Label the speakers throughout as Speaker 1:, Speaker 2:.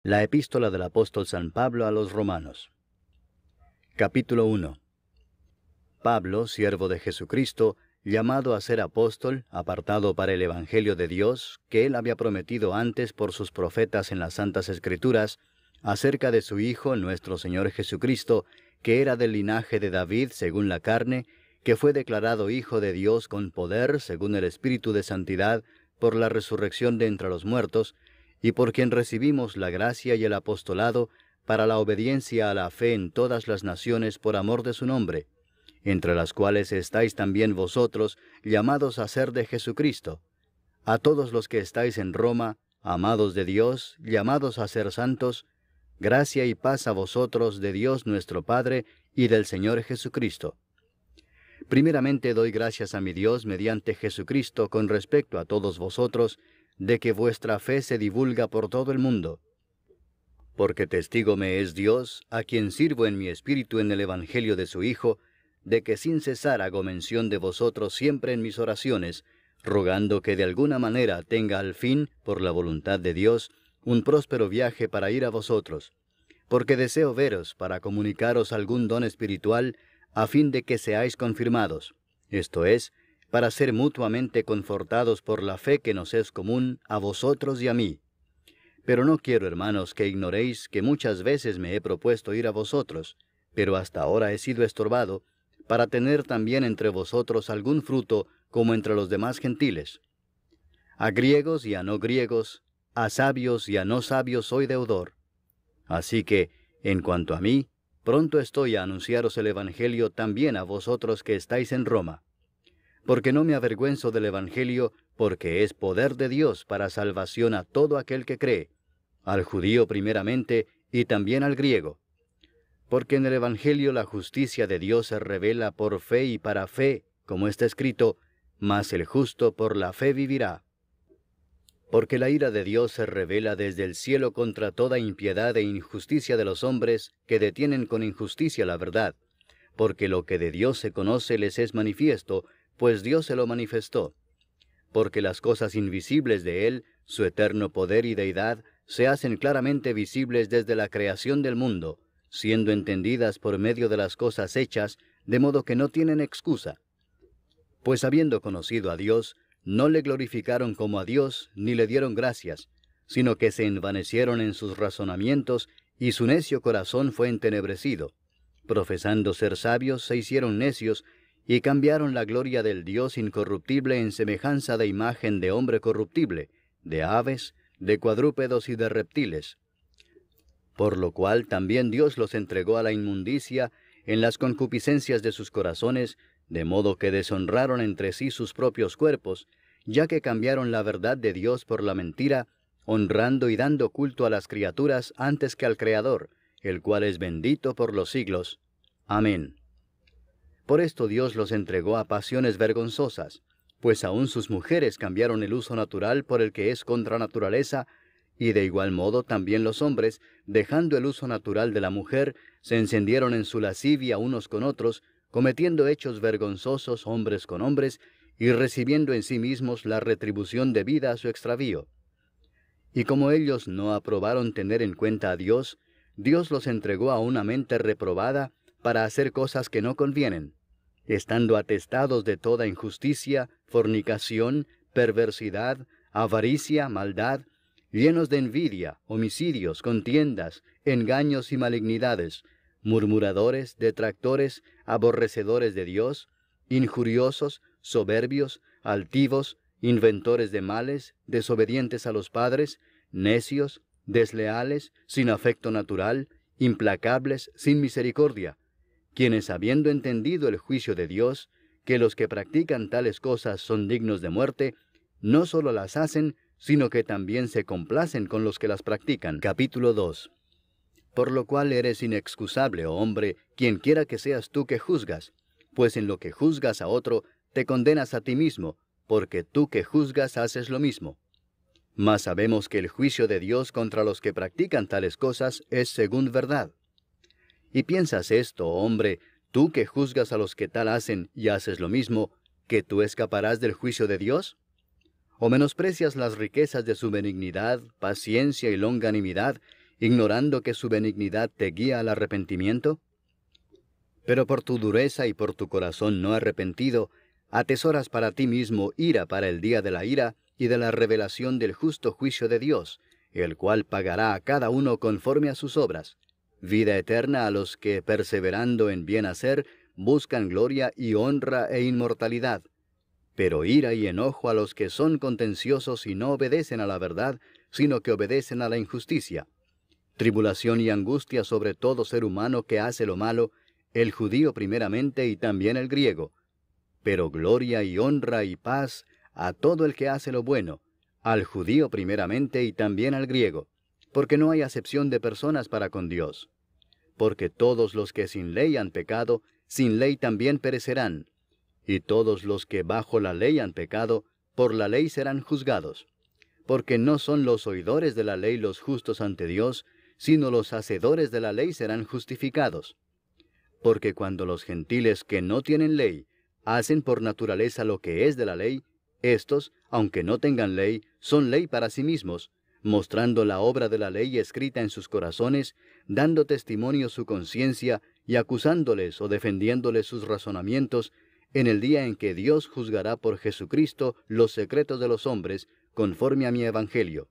Speaker 1: La epístola del apóstol San Pablo a los Romanos. Capítulo 1. Pablo, siervo de Jesucristo, llamado a ser apóstol, apartado para el Evangelio de Dios, que él había prometido antes por sus profetas en las Santas Escrituras, acerca de su Hijo, nuestro Señor Jesucristo, que era del linaje de David según la carne, que fue declarado Hijo de Dios con poder según el Espíritu de Santidad, por la resurrección de entre los muertos, y por quien recibimos la gracia y el apostolado para la obediencia a la fe en todas las naciones por amor de su nombre, entre las cuales estáis también vosotros, llamados a ser de Jesucristo. A todos los que estáis en Roma, amados de Dios, llamados a ser santos, gracia y paz a vosotros de Dios nuestro Padre y del Señor Jesucristo. Primeramente doy gracias a mi Dios mediante Jesucristo con respecto a todos vosotros, de que vuestra fe se divulga por todo el mundo. Porque testigo me es Dios, a quien sirvo en mi espíritu en el Evangelio de su Hijo, de que sin cesar hago mención de vosotros siempre en mis oraciones, rogando que de alguna manera tenga al fin, por la voluntad de Dios, un próspero viaje para ir a vosotros. Porque deseo veros para comunicaros algún don espiritual, a fin de que seáis confirmados, esto es, para ser mutuamente confortados por la fe que nos es común a vosotros y a mí. Pero no quiero, hermanos, que ignoréis que muchas veces me he propuesto ir a vosotros, pero hasta ahora he sido estorbado, para tener también entre vosotros algún fruto como entre los demás gentiles. A griegos y a no griegos, a sabios y a no sabios soy deudor. Así que, en cuanto a mí, pronto estoy a anunciaros el Evangelio también a vosotros que estáis en Roma. Porque no me avergüenzo del Evangelio, porque es poder de Dios para salvación a todo aquel que cree, al judío primeramente y también al griego. Porque en el Evangelio la justicia de Dios se revela por fe y para fe, como está escrito, mas el justo por la fe vivirá. Porque la ira de Dios se revela desde el cielo contra toda impiedad e injusticia de los hombres que detienen con injusticia la verdad, porque lo que de Dios se conoce les es manifiesto, pues Dios se lo manifestó. Porque las cosas invisibles de Él, su eterno poder y deidad, se hacen claramente visibles desde la creación del mundo, siendo entendidas por medio de las cosas hechas, de modo que no tienen excusa. Pues habiendo conocido a Dios, no le glorificaron como a Dios, ni le dieron gracias, sino que se envanecieron en sus razonamientos, y su necio corazón fue entenebrecido. Profesando ser sabios, se hicieron necios, y cambiaron la gloria del Dios incorruptible en semejanza de imagen de hombre corruptible, de aves, de cuadrúpedos y de reptiles. Por lo cual también Dios los entregó a la inmundicia en las concupiscencias de sus corazones, de modo que deshonraron entre sí sus propios cuerpos, ya que cambiaron la verdad de Dios por la mentira, honrando y dando culto a las criaturas antes que al Creador, el cual es bendito por los siglos. Amén. Por esto Dios los entregó a pasiones vergonzosas, pues aun sus mujeres cambiaron el uso natural por el que es contra naturaleza, y de igual modo también los hombres, dejando el uso natural de la mujer, se encendieron en su lascivia unos con otros, cometiendo hechos vergonzosos hombres con hombres, y recibiendo en sí mismos la retribución debida a su extravío. Y como ellos no aprobaron tener en cuenta a Dios, Dios los entregó a una mente reprobada para hacer cosas que no convienen, estando atestados de toda injusticia, fornicación, perversidad, avaricia, maldad, llenos de envidia, homicidios, contiendas, engaños y malignidades, murmuradores, detractores, aborrecedores de Dios, injuriosos, soberbios, altivos, inventores de males, desobedientes a los padres, necios, desleales, sin afecto natural, implacables, sin misericordia, quienes habiendo entendido el juicio de Dios, que los que practican tales cosas son dignos de muerte, no solo las hacen, sino que también se complacen con los que las practican. Capítulo 2. Por lo cual eres inexcusable, oh hombre, quien quiera que seas tú que juzgas, pues en lo que juzgas a otro, te condenas a ti mismo, porque tú que juzgas haces lo mismo. Mas sabemos que el juicio de Dios contra los que practican tales cosas es según verdad. ¿Y piensas esto, oh hombre, tú que juzgas a los que tal hacen y haces lo mismo, que tú escaparás del juicio de Dios? ¿O menosprecias las riquezas de su benignidad, paciencia y longanimidad, ignorando que su benignidad te guía al arrepentimiento? Pero por tu dureza y por tu corazón no arrepentido, atesoras para ti mismo ira para el día de la ira y de la revelación del justo juicio de Dios, el cual pagará a cada uno conforme a sus obras. Vida eterna a los que, perseverando en bien hacer, buscan gloria y honra e inmortalidad. Pero ira y enojo a los que son contenciosos y no obedecen a la verdad, sino que obedecen a la injusticia. Tribulación y angustia sobre todo ser humano que hace lo malo, el judío primeramente y también el griego. Pero gloria y honra y paz a todo el que hace lo bueno, al judío primeramente y también al griego, porque no hay acepción de personas para con Dios. Porque todos los que sin ley han pecado, sin ley también perecerán, y todos los que bajo la ley han pecado, por la ley serán juzgados. Porque no son los oidores de la ley los justos ante Dios, sino los hacedores de la ley serán justificados. Porque cuando los gentiles que no tienen ley hacen por naturaleza lo que es de la ley, éstos, aunque no tengan ley, son ley para sí mismos, mostrando la obra de la ley escrita en sus corazones, dando testimonio su conciencia y acusándoles o defendiéndoles sus razonamientos, en el día en que Dios juzgará por Jesucristo los secretos de los hombres, conforme a mi evangelio.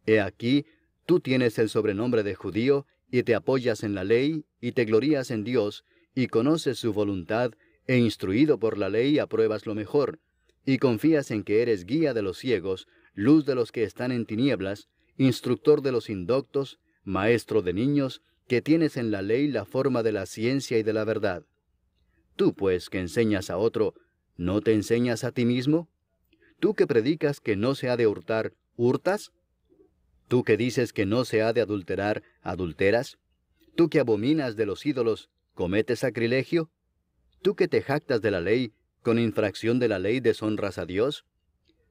Speaker 1: He aquí, tú tienes el sobrenombre de judío, y te apoyas en la ley, y te glorías en Dios, y conoces su voluntad, e instruido por la ley apruebas lo mejor, y confías en que eres guía de los ciegos, luz de los que están en tinieblas, instructor de los indoctos, maestro de niños, que tienes en la ley la forma de la ciencia y de la verdad. Tú, pues, que enseñas a otro, ¿no te enseñas a ti mismo? Tú que predicas que no se ha de hurtar, ¿hurtas? ¿Tú que dices que no se ha de adulterar, adulteras? ¿Tú que abominas de los ídolos, cometes sacrilegio? ¿Tú que te jactas de la ley, con infracción de la ley deshonras a Dios?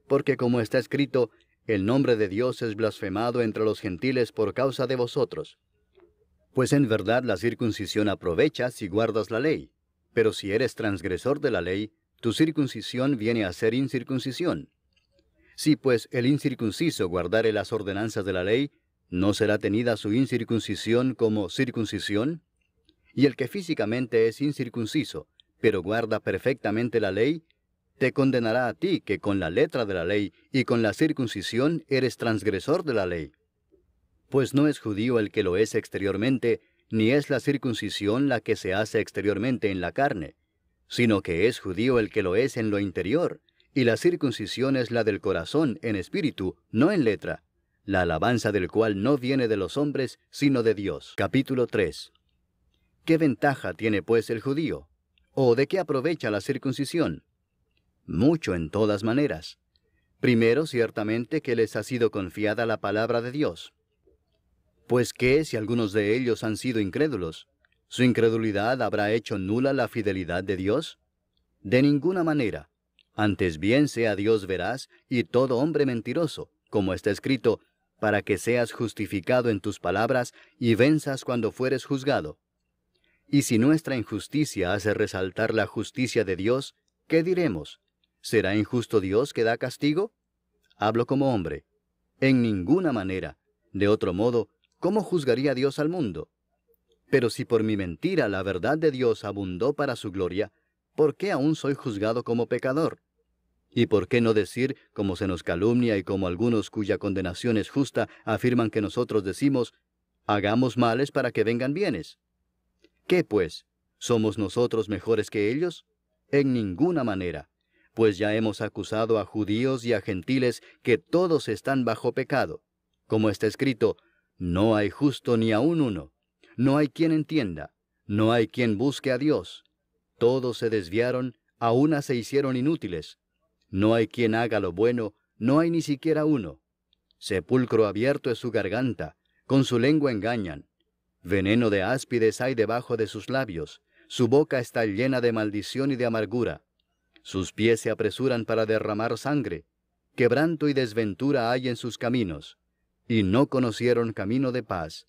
Speaker 1: Porque como está escrito, el nombre de Dios es blasfemado entre los gentiles por causa de vosotros. Pues en verdad la circuncisión aprovecha si guardas la ley. Pero si eres transgresor de la ley, tu circuncisión viene a ser incircuncisión. Si pues el incircunciso guardare las ordenanzas de la ley, ¿no será tenida su incircuncisión como circuncisión? Y el que físicamente es incircunciso, pero guarda perfectamente la ley, te condenará a ti que con la letra de la ley y con la circuncisión eres transgresor de la ley. Pues no es judío el que lo es exteriormente, ni es la circuncisión la que se hace exteriormente en la carne, sino que es judío el que lo es en lo interior, y la circuncisión es la del corazón en espíritu, no en letra, la alabanza del cual no viene de los hombres, sino de Dios. Capítulo 3. ¿Qué ventaja tiene pues el judío? ¿O de qué aprovecha la circuncisión? Mucho en todas maneras. Primero, ciertamente que les ha sido confiada la palabra de Dios. Pues ¿qué si algunos de ellos han sido incrédulos? ¿Su incredulidad habrá hecho nula la fidelidad de Dios? De ninguna manera. Antes bien sea Dios veraz y todo hombre mentiroso, como está escrito, para que seas justificado en tus palabras y venzas cuando fueres juzgado. Y si nuestra injusticia hace resaltar la justicia de Dios, ¿qué diremos? ¿Será injusto Dios que da castigo? Hablo como hombre. En ninguna manera. De otro modo, ¿cómo juzgaría Dios al mundo? Pero si por mi mentira la verdad de Dios abundó para su gloria, ¿por qué aún soy juzgado como pecador? ¿Y por qué no decir, como se nos calumnia y como algunos cuya condenación es justa afirman que nosotros decimos, hagamos males para que vengan bienes? ¿Qué pues? ¿Somos nosotros mejores que ellos? En ninguna manera, pues ya hemos acusado a judíos y a gentiles que todos están bajo pecado. Como está escrito, no hay justo ni aun uno, no hay quien entienda, no hay quien busque a Dios. Todos se desviaron, a una se hicieron inútiles. No hay quien haga lo bueno, no hay ni siquiera uno. Sepulcro abierto es su garganta, con su lengua engañan. Veneno de áspides hay debajo de sus labios, su boca está llena de maldición y de amargura. Sus pies se apresuran para derramar sangre, quebranto y desventura hay en sus caminos, y no conocieron camino de paz.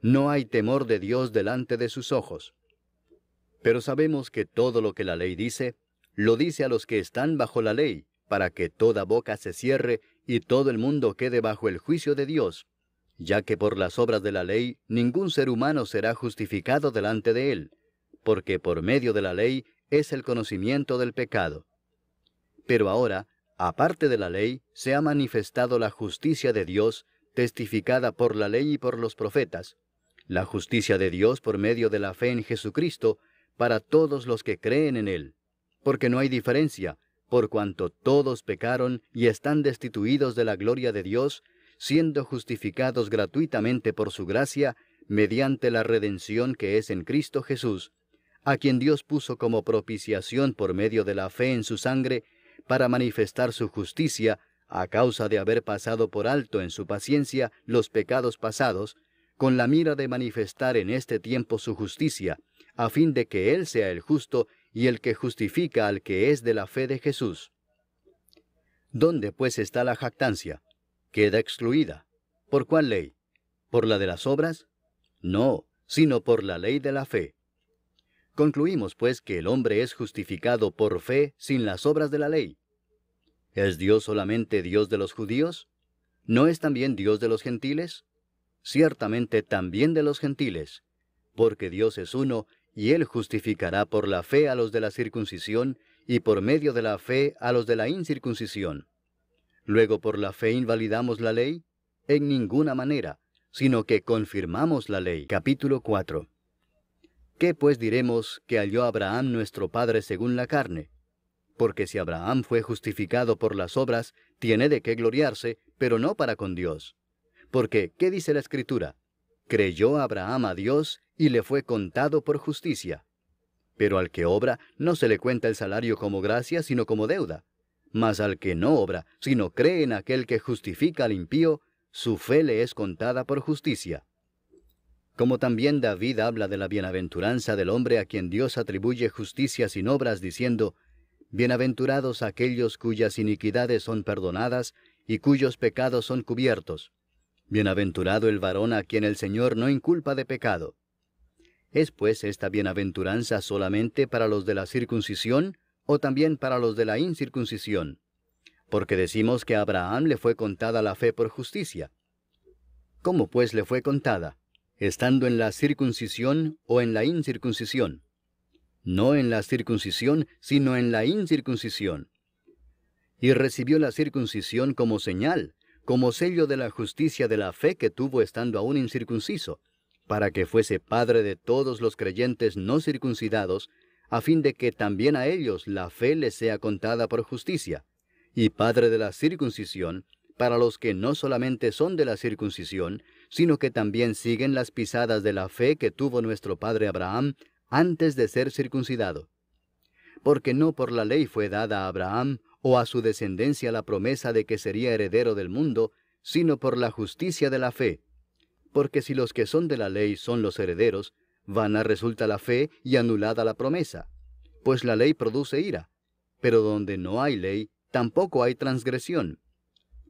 Speaker 1: No hay temor de Dios delante de sus ojos. Pero sabemos que todo lo que la ley dice, lo dice a los que están bajo la ley, para que toda boca se cierre y todo el mundo quede bajo el juicio de Dios. ya que por las obras de la ley ningún ser humano será justificado delante de él, porque por medio de la ley es el conocimiento del pecado. Pero ahora, aparte de la ley, se ha manifestado la justicia de Dios, testificada por la ley y por los profetas, la justicia de Dios por medio de la fe en Jesucristo, para todos los que creen en Él, porque no hay diferencia, por cuanto todos pecaron y están destituidos de la gloria de Dios, siendo justificados gratuitamente por su gracia, mediante la redención que es en Cristo Jesús, a quien Dios puso como propiciación por medio de la fe en su sangre, para manifestar su justicia, a causa de haber pasado por alto en su paciencia los pecados pasados, con la mira de manifestar en este tiempo su justicia, a fin de que Él sea el justo y el que justifica al que es de la fe de Jesús. ¿Dónde pues está la jactancia? Queda excluida. ¿Por cuál ley? ¿Por la de las obras? No, sino por la ley de la fe. Concluimos pues que el hombre es justificado por fe sin las obras de la ley. ¿Es Dios solamente Dios de los judíos? ¿No es también Dios de los gentiles? Ciertamente también de los gentiles, porque Dios es uno, y Él justificará por la fe a los de la circuncisión, y por medio de la fe a los de la incircuncisión. Luego, ¿por la fe invalidamos la ley? En ninguna manera, sino que confirmamos la ley. Capítulo 4. ¿Qué pues diremos que halló Abraham nuestro padre según la carne? Porque si Abraham fue justificado por las obras, tiene de qué gloriarse, pero no para con Dios. Porque, ¿qué dice la Escritura? Creyó Abraham a Dios, y le fue contado por justicia. Pero al que obra, no se le cuenta el salario como gracia, sino como deuda. Mas al que no obra, sino cree en aquel que justifica al impío, su fe le es contada por justicia. Como también David habla de la bienaventuranza del hombre a quien Dios atribuye justicia sin obras, diciendo, «Bienaventurados aquellos cuyas iniquidades son perdonadas, y cuyos pecados son cubiertos. Bienaventurado el varón a quien el Señor no inculpa de pecado». ¿Es pues esta bienaventuranza solamente para los de la circuncisión, o también para los de la incircuncisión? Porque decimos que a Abraham le fue contada la fe por justicia. ¿Cómo pues le fue contada? ¿Estando en la circuncisión o en la incircuncisión? No en la circuncisión, sino en la incircuncisión. Y recibió la circuncisión como señal, como sello de la justicia de la fe que tuvo estando aún incircunciso, para que fuese padre de todos los creyentes no circuncidados, a fin de que también a ellos la fe les sea contada por justicia, y padre de la circuncisión, para los que no solamente son de la circuncisión, sino que también siguen las pisadas de la fe que tuvo nuestro padre Abraham antes de ser circuncidado. Porque no por la ley fue dada a Abraham o a su descendencia la promesa de que sería heredero del mundo, sino por la justicia de la fe. Porque si los que son de la ley son los herederos, vana resulta la fe y anulada la promesa. Pues la ley produce ira, pero donde no hay ley, tampoco hay transgresión.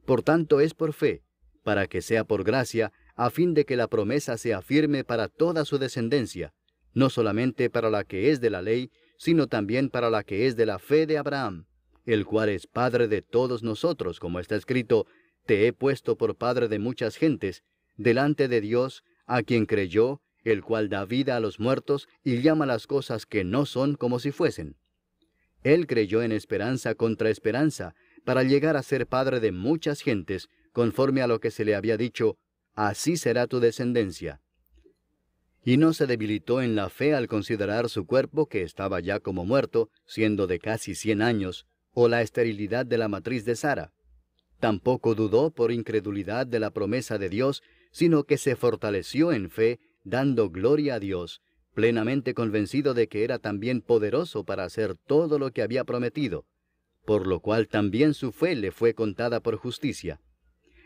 Speaker 1: Por tanto es por fe, para que sea por gracia, a fin de que la promesa sea firme para toda su descendencia, no solamente para la que es de la ley, sino también para la que es de la fe de Abraham, el cual es padre de todos nosotros, como está escrito, «Te he puesto por padre de muchas gentes», delante de Dios, a quien creyó, el cual da vida a los muertos y llama las cosas que no son como si fuesen. Él creyó en esperanza contra esperanza, para llegar a ser padre de muchas gentes, conforme a lo que se le había dicho, «Así será tu descendencia». Y no se debilitó en la fe al considerar su cuerpo, que estaba ya como muerto, siendo de casi 100 años, o la esterilidad de la matriz de Sara. Tampoco dudó por incredulidad de la promesa de Dios, sino que se fortaleció en fe, dando gloria a Dios, plenamente convencido de que era también poderoso para hacer todo lo que había prometido, por lo cual también su fe le fue contada por justicia.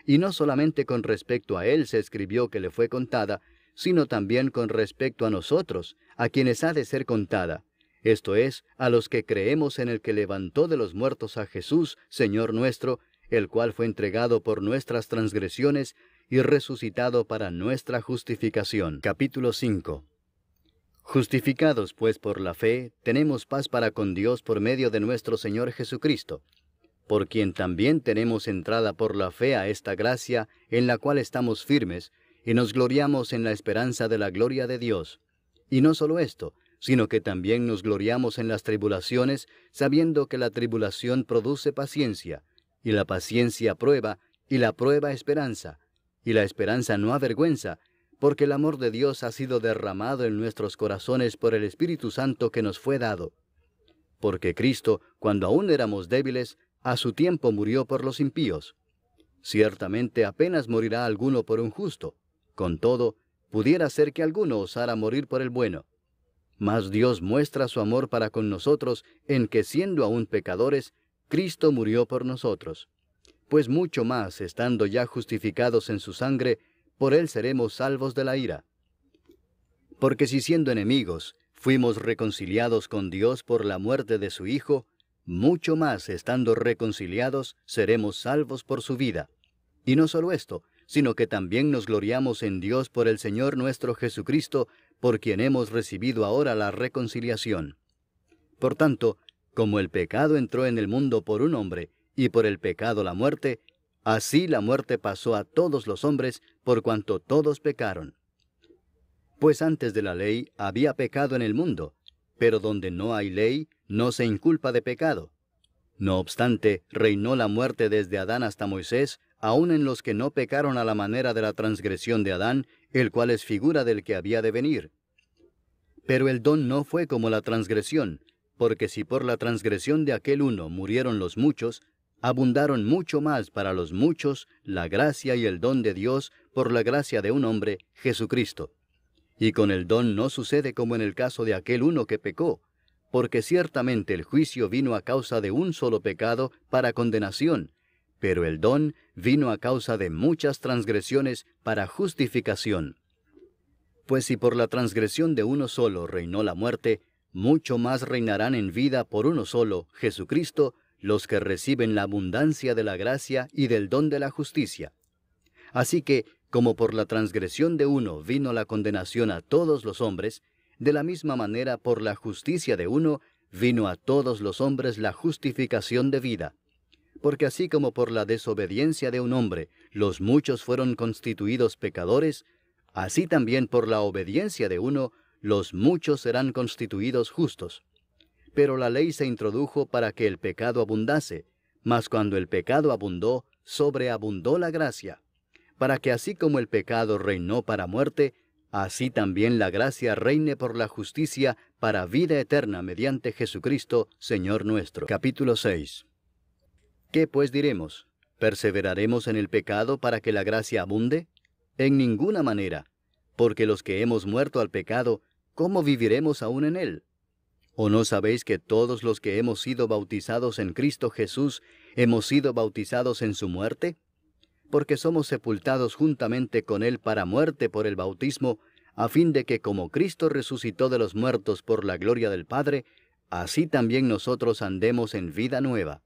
Speaker 1: Y no solamente con respecto a él se escribió que le fue contada, sino también con respecto a nosotros, a quienes ha de ser contada, esto es, a los que creemos en el que levantó de los muertos a Jesús, Señor nuestro, el cual fue entregado por nuestras transgresiones y resucitado para nuestra justificación. Capítulo 5. Justificados pues por la fe, tenemos paz para con Dios por medio de nuestro Señor Jesucristo, por quien también tenemos entrada por la fe a esta gracia en la cual estamos firmes, y nos gloriamos en la esperanza de la gloria de Dios. Y no solo esto, sino que también nos gloriamos en las tribulaciones, sabiendo que la tribulación produce paciencia, y la paciencia prueba, y la prueba esperanza, y la esperanza no avergüenza, porque el amor de Dios ha sido derramado en nuestros corazones por el Espíritu Santo que nos fue dado. Porque Cristo, cuando aún éramos débiles, a su tiempo murió por los impíos. Ciertamente apenas morirá alguno por un justo. Con todo, pudiera ser que alguno osara morir por el bueno. Mas Dios muestra su amor para con nosotros en que, siendo aún pecadores, Cristo murió por nosotros. Pues mucho más, estando ya justificados en su sangre, por él seremos salvos de la ira. Porque si siendo enemigos, fuimos reconciliados con Dios por la muerte de su Hijo, mucho más, estando reconciliados, seremos salvos por su vida. Y no solo esto, sino que también nos gloriamos en Dios por el Señor nuestro Jesucristo, por quien hemos recibido ahora la reconciliación. Por tanto, como el pecado entró en el mundo por un hombre, y por el pecado la muerte, así la muerte pasó a todos los hombres, por cuanto todos pecaron. Pues antes de la ley había pecado en el mundo, pero donde no hay ley, no se inculpa de pecado. No obstante, reinó la muerte desde Adán hasta Moisés, aun en los que no pecaron a la manera de la transgresión de Adán, el cual es figura del que había de venir. Pero el don no fue como la transgresión, porque si por la transgresión de aquel uno murieron los muchos, abundaron mucho más para los muchos la gracia y el don de Dios por la gracia de un hombre, Jesucristo. Y con el don no sucede como en el caso de aquel uno que pecó, porque ciertamente el juicio vino a causa de un solo pecado para condenación, pero el don vino a causa de muchas transgresiones para justificación. Pues si por la transgresión de uno solo reinó la muerte, mucho más reinarán en vida por uno solo, Jesucristo, los que reciben la abundancia de la gracia y del don de la justicia. Así que, como por la transgresión de uno vino la condenación a todos los hombres, de la misma manera por la justicia de uno vino a todos los hombres la justificación de vida. Porque así como por la desobediencia de un hombre los muchos fueron constituidos pecadores, así también por la obediencia de uno los muchos serán constituidos justos. Pero la ley se introdujo para que el pecado abundase, mas cuando el pecado abundó, sobreabundó la gracia, para que así como el pecado reinó para muerte, así también la gracia reine por la justicia para vida eterna mediante Jesucristo, Señor nuestro. Capítulo 6. ¿Qué pues diremos? ¿Perseveraremos en el pecado para que la gracia abunde? En ninguna manera, porque los que hemos muerto al pecado, ¿cómo viviremos aún en él? ¿O no sabéis que todos los que hemos sido bautizados en Cristo Jesús, hemos sido bautizados en su muerte? Porque somos sepultados juntamente con él para muerte por el bautismo, a fin de que como Cristo resucitó de los muertos por la gloria del Padre, así también nosotros andemos en vida nueva.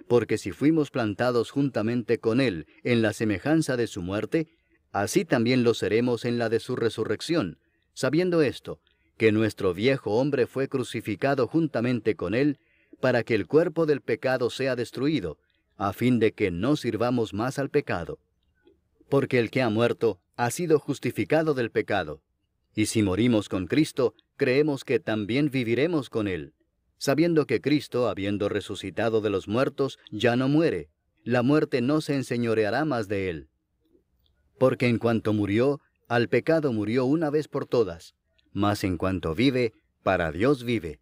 Speaker 1: Porque si fuimos plantados juntamente con él en la semejanza de su muerte, así también lo seremos en la de su resurrección, sabiendo esto, que nuestro viejo hombre fue crucificado juntamente con él, para que el cuerpo del pecado sea destruido, a fin de que no sirvamos más al pecado. Porque el que ha muerto ha sido justificado del pecado. Y si morimos con Cristo, creemos que también viviremos con él, sabiendo que Cristo, habiendo resucitado de los muertos, ya no muere. La muerte no se enseñoreará más de él. Porque en cuanto murió, al pecado murió una vez por todas, mas en cuanto vive, para Dios vive.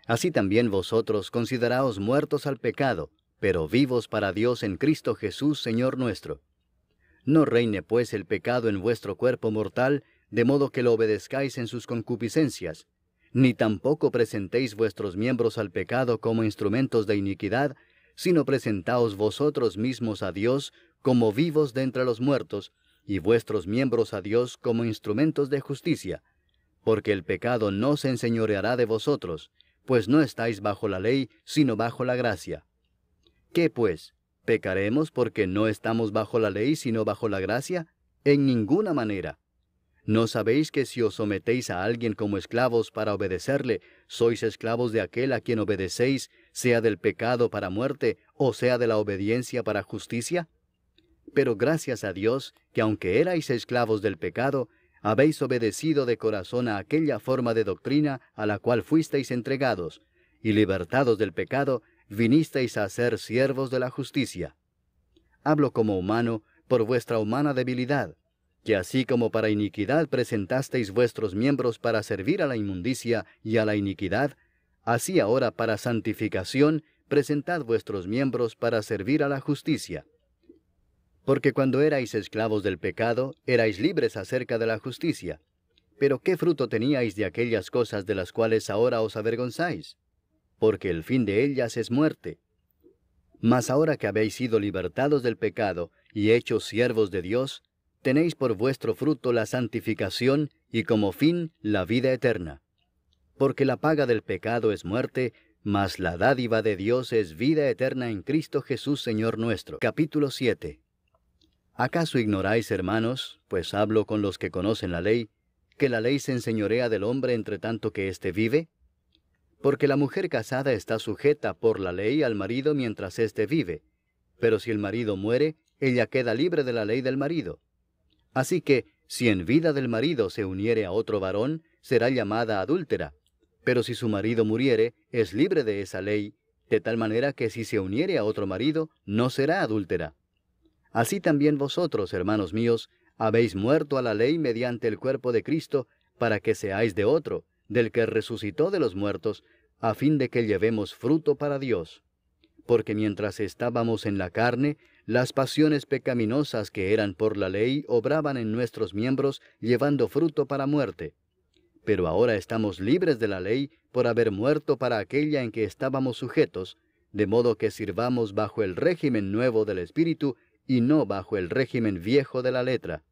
Speaker 1: Así también vosotros consideraos muertos al pecado, pero vivos para Dios en Cristo Jesús, Señor nuestro. No reine pues el pecado en vuestro cuerpo mortal, de modo que lo obedezcáis en sus concupiscencias, ni tampoco presentéis vuestros miembros al pecado como instrumentos de iniquidad, sino presentaos vosotros mismos a Dios como vivos de entre los muertos, y vuestros miembros a Dios como instrumentos de justicia. Porque el pecado no se enseñoreará de vosotros, pues no estáis bajo la ley, sino bajo la gracia. ¿Qué pues? ¿Pecaremos porque no estamos bajo la ley, sino bajo la gracia? En ninguna manera. ¿No sabéis que si os sometéis a alguien como esclavos para obedecerle, sois esclavos de aquel a quien obedecéis, sea del pecado para muerte, o sea de la obediencia para justicia? Pero gracias a Dios, que aunque erais esclavos del pecado, habéis obedecido de corazón a aquella forma de doctrina a la cual fuisteis entregados, y libertados del pecado, vinisteis a ser siervos de la justicia. Hablo como humano, por vuestra humana debilidad, que así como para iniquidad presentasteis vuestros miembros para servir a la inmundicia y a la iniquidad, así ahora para santificación presentad vuestros miembros para servir a la justicia. Porque cuando erais esclavos del pecado, erais libres acerca de la justicia. Pero ¿qué fruto teníais de aquellas cosas de las cuales ahora os avergonzáis? Porque el fin de ellas es muerte. Mas ahora que habéis sido libertados del pecado y hechos siervos de Dios, tenéis por vuestro fruto la santificación y como fin la vida eterna. Porque la paga del pecado es muerte, mas la dádiva de Dios es vida eterna en Cristo Jesús Señor nuestro. Capítulo 7. ¿Acaso ignoráis, hermanos, pues hablo con los que conocen la ley, que la ley se enseñorea del hombre entre tanto que éste vive? Porque la mujer casada está sujeta por la ley al marido mientras éste vive, pero si el marido muere, ella queda libre de la ley del marido. Así que, si en vida del marido se uniere a otro varón, será llamada adúltera, pero si su marido muriere, es libre de esa ley, de tal manera que si se uniere a otro marido, no será adúltera. Así también vosotros, hermanos míos, habéis muerto a la ley mediante el cuerpo de Cristo, para que seáis de otro, del que resucitó de los muertos, a fin de que llevemos fruto para Dios. Porque mientras estábamos en la carne, las pasiones pecaminosas que eran por la ley obraban en nuestros miembros, llevando fruto para muerte. Pero ahora estamos libres de la ley por haber muerto para aquella en que estábamos sujetos, de modo que sirvamos bajo el régimen nuevo del Espíritu, y no bajo el régimen viejo de la letra.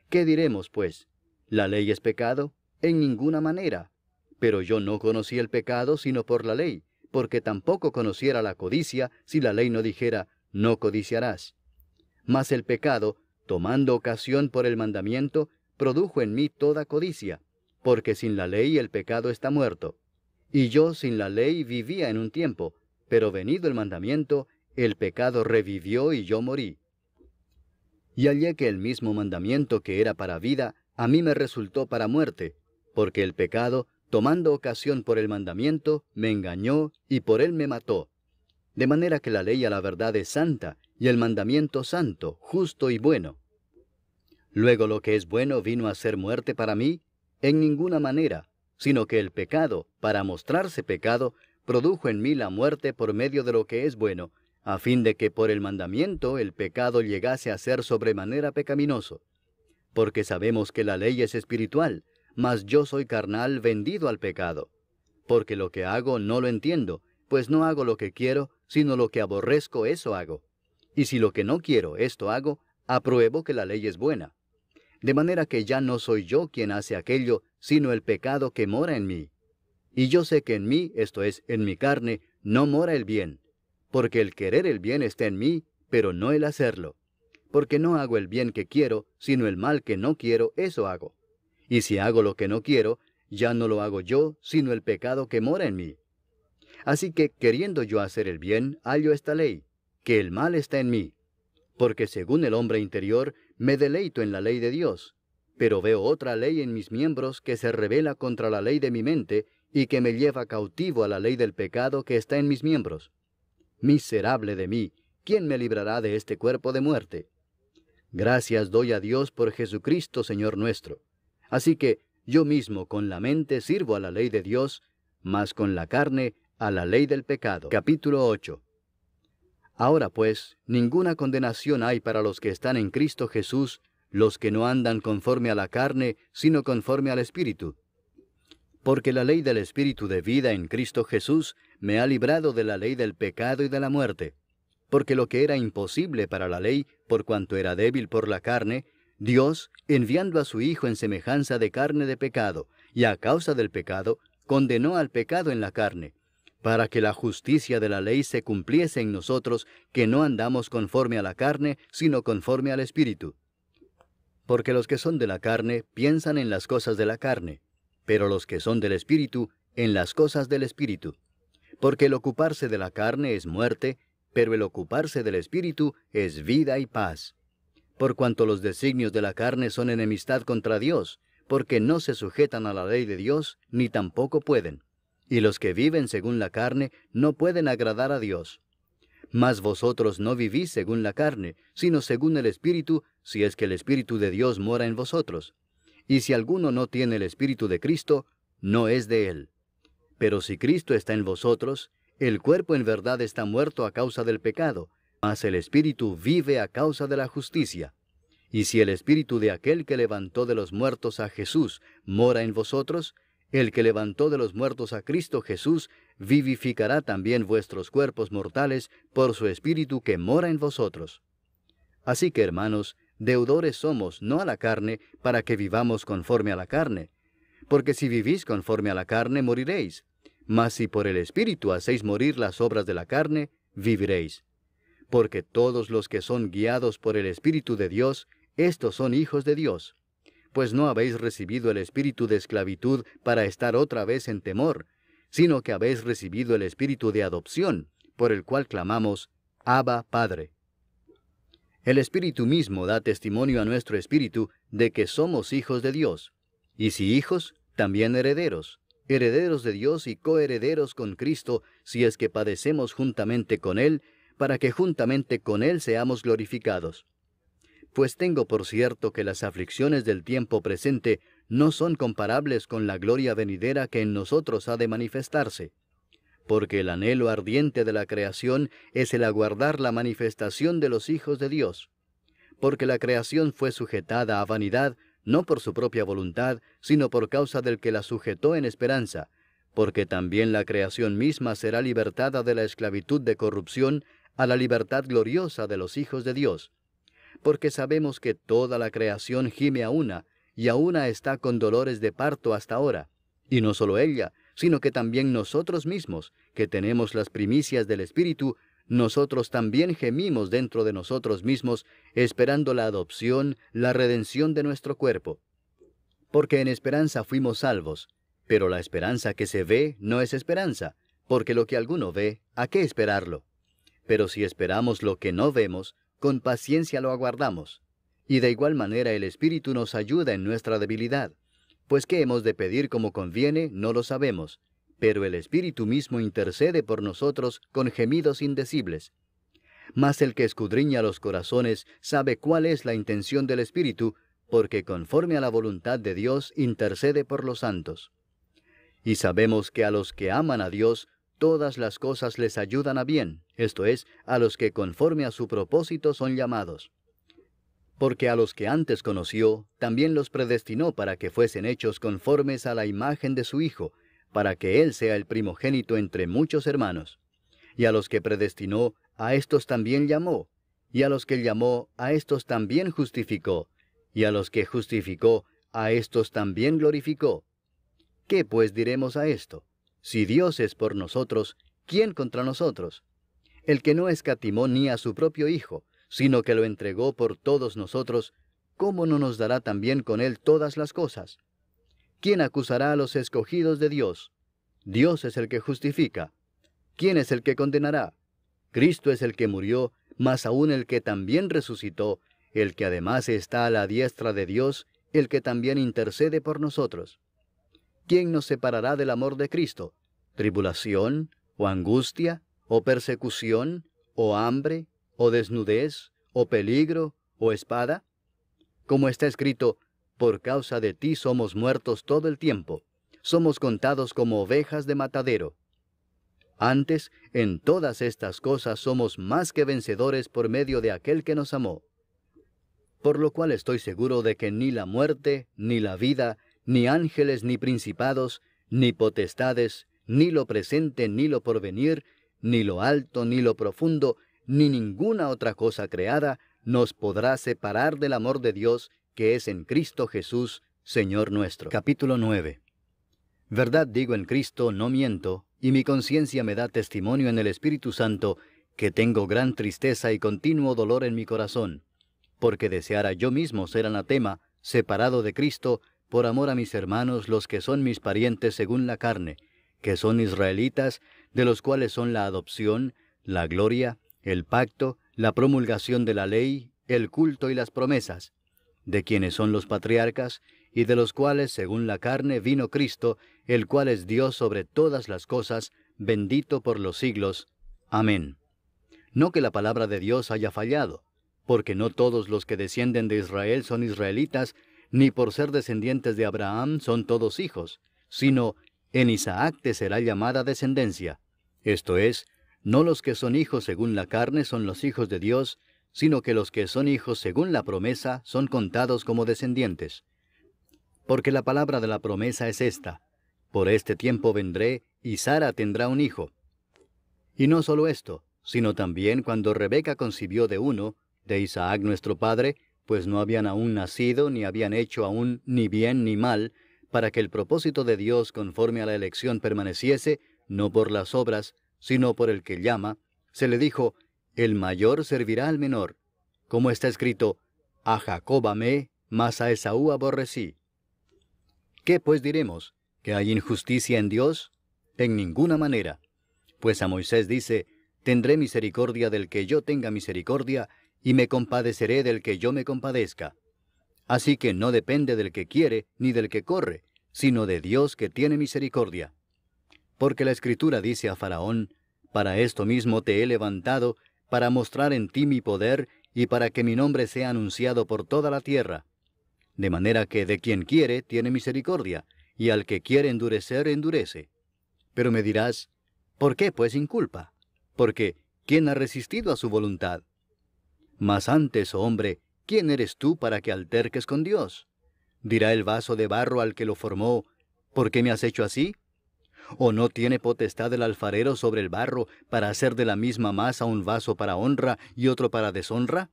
Speaker 1: ¿Qué diremos, pues? ¿La ley es pecado? En ninguna manera. Pero yo no conocí el pecado sino por la ley, porque tampoco conociera la codicia si la ley no dijera, no codiciarás. Mas el pecado, tomando ocasión por el mandamiento, produjo en mí toda codicia, porque sin la ley el pecado está muerto. Y yo sin la ley vivía en un tiempo, pero venido el mandamiento, el pecado revivió y yo morí. Y hallé que el mismo mandamiento que era para vida, a mí me resultó para muerte, porque el pecado, tomando ocasión por el mandamiento, me engañó y por él me mató. De manera que la ley a la verdad es santa, y el mandamiento santo, justo y bueno. Luego lo que es bueno vino a ser muerte para mí, en ninguna manera, sino que el pecado, para mostrarse pecado, produjo en mí la muerte por medio de lo que es bueno, a fin de que por el mandamiento el pecado llegase a ser sobremanera pecaminoso. Porque sabemos que la ley es espiritual, mas yo soy carnal vendido al pecado. Porque lo que hago no lo entiendo, pues no hago lo que quiero, sino lo que aborrezco eso hago. Y si lo que no quiero esto hago, apruebo que la ley es buena. De manera que ya no soy yo quien hace aquello, sino el pecado que mora en mí. Y yo sé que en mí, esto es, en mi carne, no mora el bien. Porque el querer el bien está en mí, pero no el hacerlo. Porque no hago el bien que quiero, sino el mal que no quiero, eso hago. Y si hago lo que no quiero, ya no lo hago yo, sino el pecado que mora en mí. Así que, queriendo yo hacer el bien, hallo esta ley, que el mal está en mí. Porque según el hombre interior, me deleito en la ley de Dios. Pero veo otra ley en mis miembros que se rebela contra la ley de mi mente, y que me lleva cautivo a la ley del pecado que está en mis miembros. Miserable de mí, ¿quién me librará de este cuerpo de muerte? Gracias doy a Dios por Jesucristo, Señor nuestro. Así que yo mismo con la mente sirvo a la ley de Dios, mas con la carne a la ley del pecado. Capítulo 8. Ahora pues, ninguna condenación hay para los que están en Cristo Jesús, los que no andan conforme a la carne, sino conforme al Espíritu. Porque la ley del Espíritu de vida en Cristo Jesús me ha librado de la ley del pecado y de la muerte. Porque lo que era imposible para la ley, por cuanto era débil por la carne, Dios, enviando a su Hijo en semejanza de carne de pecado, y a causa del pecado, condenó al pecado en la carne, para que la justicia de la ley se cumpliese en nosotros, que no andamos conforme a la carne, sino conforme al Espíritu. Porque los que son de la carne piensan en las cosas de la carne, pero los que son del Espíritu en las cosas del Espíritu. Porque el ocuparse de la carne es muerte, pero el ocuparse del Espíritu es vida y paz. Por cuanto los designios de la carne son enemistad contra Dios, porque no se sujetan a la ley de Dios, ni tampoco pueden. Y los que viven según la carne no pueden agradar a Dios. Mas vosotros no vivís según la carne, sino según el Espíritu, si es que el Espíritu de Dios mora en vosotros. Y si alguno no tiene el Espíritu de Cristo, no es de él. Pero si Cristo está en vosotros, el cuerpo en verdad está muerto a causa del pecado, mas el Espíritu vive a causa de la justicia. Y si el Espíritu de aquel que levantó de los muertos a Jesús mora en vosotros, el que levantó de los muertos a Cristo Jesús vivificará también vuestros cuerpos mortales por su Espíritu que mora en vosotros. Así que, hermanos, deudores somos, no a la carne, para que vivamos conforme a la carne. Porque si vivís conforme a la carne, moriréis. Mas si por el Espíritu hacéis morir las obras de la carne, viviréis. Porque todos los que son guiados por el Espíritu de Dios, estos son hijos de Dios. Pues no habéis recibido el espíritu de esclavitud para estar otra vez en temor, sino que habéis recibido el espíritu de adopción, por el cual clamamos, Abba, Padre. El Espíritu mismo da testimonio a nuestro espíritu de que somos hijos de Dios. Y si hijos, también herederos, herederos de Dios y coherederos con Cristo, si es que padecemos juntamente con Él, para que juntamente con Él seamos glorificados. Pues tengo por cierto que las aflicciones del tiempo presente no son comparables con la gloria venidera que en nosotros ha de manifestarse. Porque el anhelo ardiente de la creación es el aguardar la manifestación de los hijos de Dios. Porque la creación fue sujetada a vanidad, no por su propia voluntad, sino por causa del que la sujetó en esperanza, porque también la creación misma será libertada de la esclavitud de corrupción a la libertad gloriosa de los hijos de Dios. Porque sabemos que toda la creación gime a una, y a una está con dolores de parto hasta ahora. Y no solo ella, sino que también nosotros mismos, que tenemos las primicias del Espíritu, nosotros también gemimos dentro de nosotros mismos, esperando la adopción, la redención de nuestro cuerpo. Porque en esperanza fuimos salvos, pero la esperanza que se ve no es esperanza, porque lo que alguno ve, ¿a qué esperarlo? Pero si esperamos lo que no vemos, con paciencia lo aguardamos. Y de igual manera el Espíritu nos ayuda en nuestra debilidad. Pues qué hemos de pedir como conviene, no lo sabemos. Pero el Espíritu mismo intercede por nosotros con gemidos indecibles. Mas el que escudriña los corazones sabe cuál es la intención del Espíritu, porque conforme a la voluntad de Dios intercede por los santos. Y sabemos que a los que aman a Dios, todas las cosas les ayudan a bien, esto es, a los que conforme a su propósito son llamados. Porque a los que antes conoció, también los predestinó para que fuesen hechos conformes a la imagen de su Hijo, para que Él sea el primogénito entre muchos hermanos. Y a los que predestinó, a éstos también llamó, y a los que llamó, a éstos también justificó, y a los que justificó, a éstos también glorificó. ¿Qué pues diremos a esto? Si Dios es por nosotros, ¿quién contra nosotros? El que no escatimó ni a su propio Hijo, sino que lo entregó por todos nosotros, ¿cómo no nos dará también con Él todas las cosas? ¿Quién acusará a los escogidos de Dios? Dios es el que justifica. ¿Quién es el que condenará? Cristo es el que murió, mas aún el que también resucitó, el que además está a la diestra de Dios, el que también intercede por nosotros. ¿Quién nos separará del amor de Cristo? ¿Tribulación, o angustia, o persecución, o hambre, o desnudez, o peligro, o espada? Como está escrito, por causa de ti somos muertos todo el tiempo, somos contados como ovejas de matadero. Antes, en todas estas cosas somos más que vencedores por medio de aquel que nos amó. Por lo cual estoy seguro de que ni la muerte, ni la vida, ni ángeles, ni principados, ni potestades, ni lo presente, ni lo porvenir, ni lo alto, ni lo profundo, ni ninguna otra cosa creada, nos podrá separar del amor de Dios, que es en Cristo Jesús, Señor nuestro. Capítulo 9. Verdad digo en Cristo, no miento, y mi conciencia me da testimonio en el Espíritu Santo, que tengo gran tristeza y continuo dolor en mi corazón, porque deseara yo mismo ser anatema, separado de Cristo, por amor a mis hermanos, los que son mis parientes según la carne, que son israelitas, de los cuales son la adopción, la gloria, el pacto, la promulgación de la ley, el culto y las promesas, de quienes son los patriarcas, y de los cuales, según la carne, vino Cristo, el cual es Dios sobre todas las cosas, bendito por los siglos. Amén. No que la palabra de Dios haya fallado, porque no todos los que descienden de Israel son israelitas, ni por ser descendientes de Abraham son todos hijos, sino en Isaac te será llamada descendencia. Esto es, no los que son hijos según la carne son los hijos de Dios, sino que los que son hijos según la promesa son contados como descendientes. Porque la palabra de la promesa es esta: por este tiempo vendré, y Sara tendrá un hijo. Y no solo esto, sino también cuando Rebeca concibió de uno, de Isaac nuestro padre, pues no habían aún nacido, ni habían hecho aún ni bien ni mal, para que el propósito de Dios conforme a la elección permaneciese, no por las obras, sino por el que llama, se le dijo: el mayor servirá al menor. Como está escrito: a Jacob amé, mas a Esaú aborrecí. ¿Qué pues diremos? ¿Que hay injusticia en Dios? En ninguna manera. Pues a Moisés dice: tendré misericordia del que yo tenga misericordia, y me compadeceré del que yo me compadezca. Así que no depende del que quiere, ni del que corre, sino de Dios que tiene misericordia. Porque la Escritura dice a Faraón: para esto mismo te he levantado, para mostrar en ti mi poder, y para que mi nombre sea anunciado por toda la tierra. De manera que de quien quiere tiene misericordia, y al que quiere endurecer, endurece. Pero me dirás: ¿por qué pues inculpa? Porque ¿quién ha resistido a su voluntad? Mas antes, oh hombre, ¿quién eres tú para que alterques con Dios? ¿Dirá el vaso de barro al que lo formó: ¿por qué me has hecho así? ¿O no tiene potestad el alfarero sobre el barro para hacer de la misma masa un vaso para honra y otro para deshonra?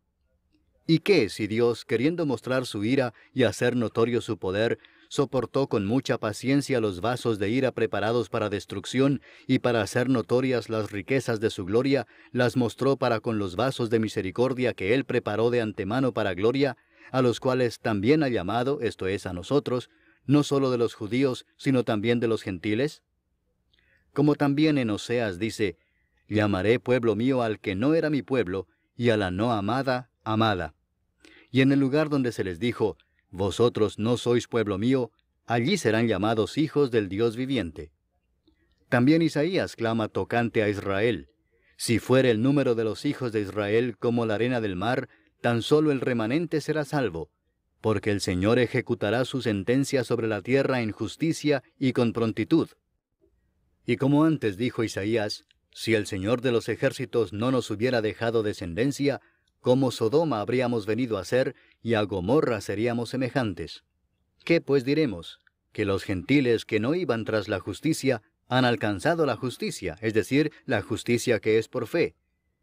Speaker 1: ¿Y qué si Dios, queriendo mostrar su ira y hacer notorio su poder, soportó con mucha paciencia los vasos de ira preparados para destrucción, y para hacer notorias las riquezas de su gloria, las mostró para con los vasos de misericordia que Él preparó de antemano para gloria, a los cuales también ha llamado, esto es, a nosotros, no solo de los judíos, sino también de los gentiles? Como también en Oseas dice: llamaré pueblo mío al que no era mi pueblo, y a la no amada, amada. Y en el lugar donde se les dijo: vosotros no sois pueblo mío, allí serán llamados hijos del Dios viviente. También Isaías clama tocante a Israel: si fuere el número de los hijos de Israel como la arena del mar, tan solo el remanente será salvo, porque el Señor ejecutará su sentencia sobre la tierra en justicia y con prontitud. Y como antes dijo Isaías: si el Señor de los ejércitos no nos hubiera dejado descendencia, como Sodoma habríamos venido a ser, y a Gomorra seríamos semejantes. ¿Qué pues diremos? Que los gentiles que no iban tras la justicia han alcanzado la justicia, es decir, la justicia que es por fe.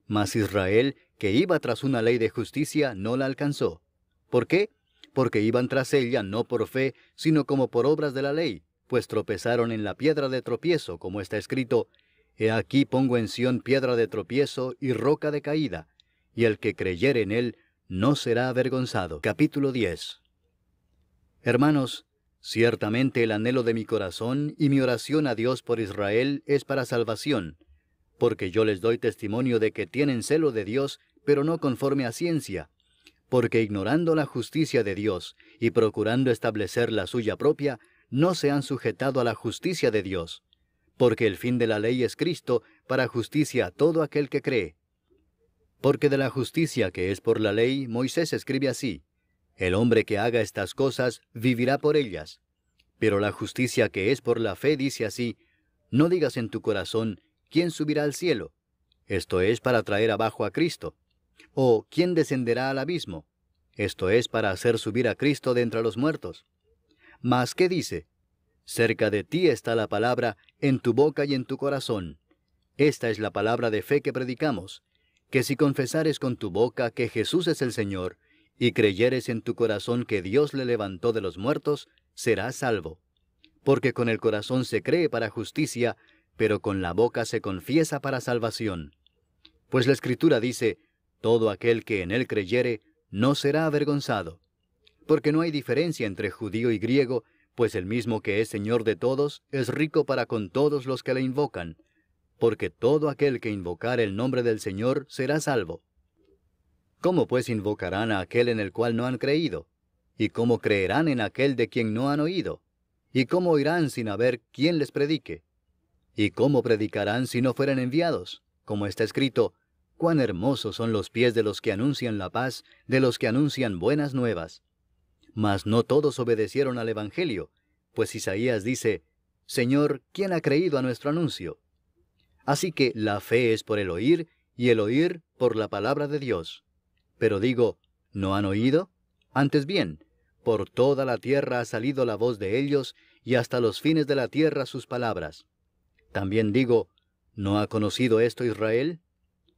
Speaker 1: Mas Israel, que iba tras una ley de justicia, no la alcanzó. ¿Por qué? Porque iban tras ella no por fe, sino como por obras de la ley, pues tropezaron en la piedra de tropiezo, como está escrito: he aquí pongo en Sión piedra de tropiezo y roca de caída, y el que creyere en él no será avergonzado. Capítulo 10. Hermanos, ciertamente el anhelo de mi corazón y mi oración a Dios por Israel es para salvación, porque yo les doy testimonio de que tienen celo de Dios, pero no conforme a ciencia, porque ignorando la justicia de Dios y procurando establecer la suya propia, no se han sujetado a la justicia de Dios, porque el fin de la ley es Cristo, para justicia a todo aquel que cree. Porque de la justicia que es por la ley, Moisés escribe así: el hombre que haga estas cosas vivirá por ellas. Pero la justicia que es por la fe dice así: no digas en tu corazón: ¿quién subirá al cielo? Esto es para traer abajo a Cristo. O ¿quién descenderá al abismo? Esto es para hacer subir a Cristo de entre los muertos. Mas ¿qué dice? Cerca de ti está la palabra, en tu boca y en tu corazón. Esta es la palabra de fe que predicamos: que si confesares con tu boca que Jesús es el Señor, y creyeres en tu corazón que Dios le levantó de los muertos, serás salvo. Porque con el corazón se cree para justicia, pero con la boca se confiesa para salvación. Pues la Escritura dice: todo aquel que en él creyere, no será avergonzado. Porque no hay diferencia entre judío y griego, pues el mismo que es Señor de todos, es rico para con todos los que le invocan. Porque todo aquel que invocare el nombre del Señor será salvo. ¿Cómo pues invocarán a aquel en el cual no han creído? ¿Y cómo creerán en aquel de quien no han oído? ¿Y cómo oirán sin haber quien les predique? ¿Y cómo predicarán si no fueren enviados? Como está escrito, cuán hermosos son los pies de los que anuncian la paz, de los que anuncian buenas nuevas. Mas no todos obedecieron al Evangelio, pues Isaías dice, Señor, ¿quién ha creído a nuestro anuncio? Así que la fe es por el oír, y el oír por la palabra de Dios. Pero digo, ¿no han oído? Antes bien, por toda la tierra ha salido la voz de ellos, y hasta los fines de la tierra sus palabras. También digo, ¿no ha conocido esto Israel?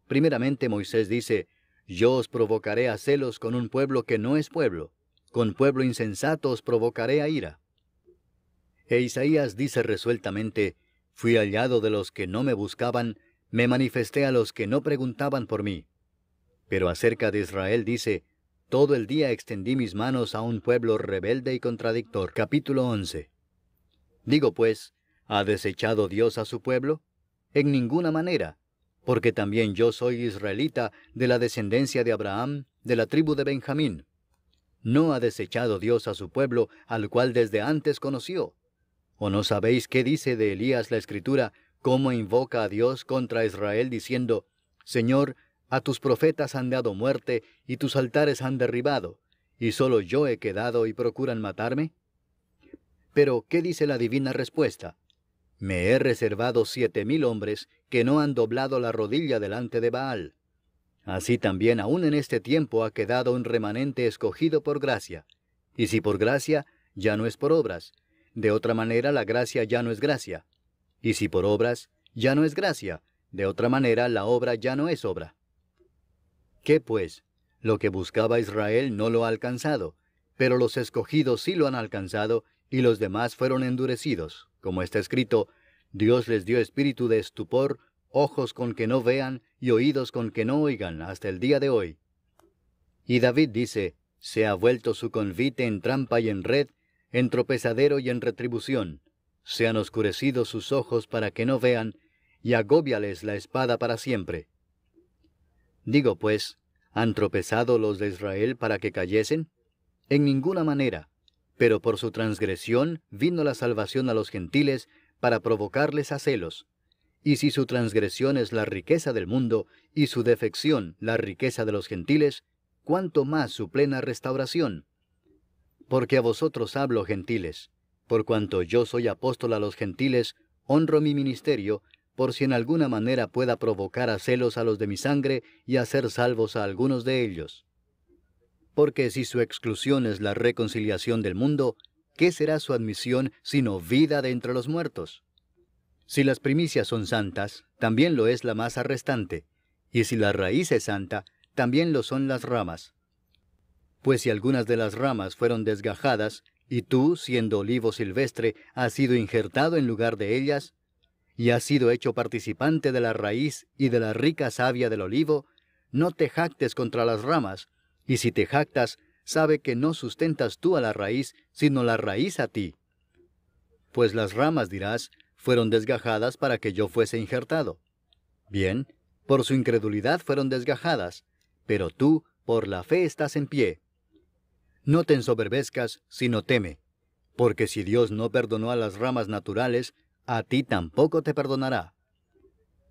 Speaker 1: Primeramente Moisés dice, yo os provocaré a celos con un pueblo que no es pueblo, con pueblo insensato os provocaré a ira. E Isaías dice resueltamente, fui hallado de los que no me buscaban, me manifesté a los que no preguntaban por mí. Pero acerca de Israel dice, todo el día extendí mis manos a un pueblo rebelde y contradictor. Capítulo 11. Digo pues, ¿ha desechado Dios a su pueblo? En ninguna manera, porque también yo soy israelita de la descendencia de Abraham, de la tribu de Benjamín. ¿No ha desechado Dios a su pueblo, al cual desde antes conoció? ¿O no sabéis qué dice de Elías la Escritura, cómo invoca a Dios contra Israel, diciendo, Señor, a tus profetas han dado muerte, y tus altares han derribado, y solo yo he quedado y procuran matarme? Pero, ¿qué dice la divina respuesta? Me he reservado 7,000 hombres que no han doblado la rodilla delante de Baal. Así también aún en este tiempo ha quedado un remanente escogido por gracia. Y si por gracia, ya no es por obras. De otra manera la gracia ya no es gracia. Y si por obras, ya no es gracia. De otra manera la obra ya no es obra. ¿Qué pues? Lo que buscaba Israel no lo ha alcanzado, pero los escogidos sí lo han alcanzado, y los demás fueron endurecidos. Como está escrito, Dios les dio espíritu de estupor, ojos con que no vean, y oídos con que no oigan, hasta el día de hoy. Y David dice, se ha vuelto su convite en trampa y en red, en tropezadero y en retribución. Se han oscurecido sus ojos para que no vean, y agóbiales la espada para siempre. Digo pues, ¿han tropezado los de Israel para que cayesen? En ninguna manera. Pero por su transgresión vino la salvación a los gentiles para provocarles a celos. Y si su transgresión es la riqueza del mundo, y su defección la riqueza de los gentiles, ¿cuánto más su plena restauración? Porque a vosotros hablo, gentiles. Por cuanto yo soy apóstol a los gentiles, honro mi ministerio, por si en alguna manera pueda provocar a celos a los de mi sangre y hacer salvos a algunos de ellos. Porque si su exclusión es la reconciliación del mundo, ¿qué será su admisión sino vida de entre los muertos? Si las primicias son santas, también lo es la masa restante, y si la raíz es santa, también lo son las ramas. Pues si algunas de las ramas fueron desgajadas, y tú, siendo olivo silvestre, has sido injertado en lugar de ellas, y has sido hecho participante de la raíz y de la rica savia del olivo, no te jactes contra las ramas, y si te jactas, sabe que no sustentas tú a la raíz, sino la raíz a ti. Pues las ramas, dirás, fueron desgajadas para que yo fuese injertado. Bien, por su incredulidad fueron desgajadas, pero tú, por la fe estás en pie. No te ensoberbezcas, sino teme, porque si Dios no perdonó a las ramas naturales, a ti tampoco te perdonará.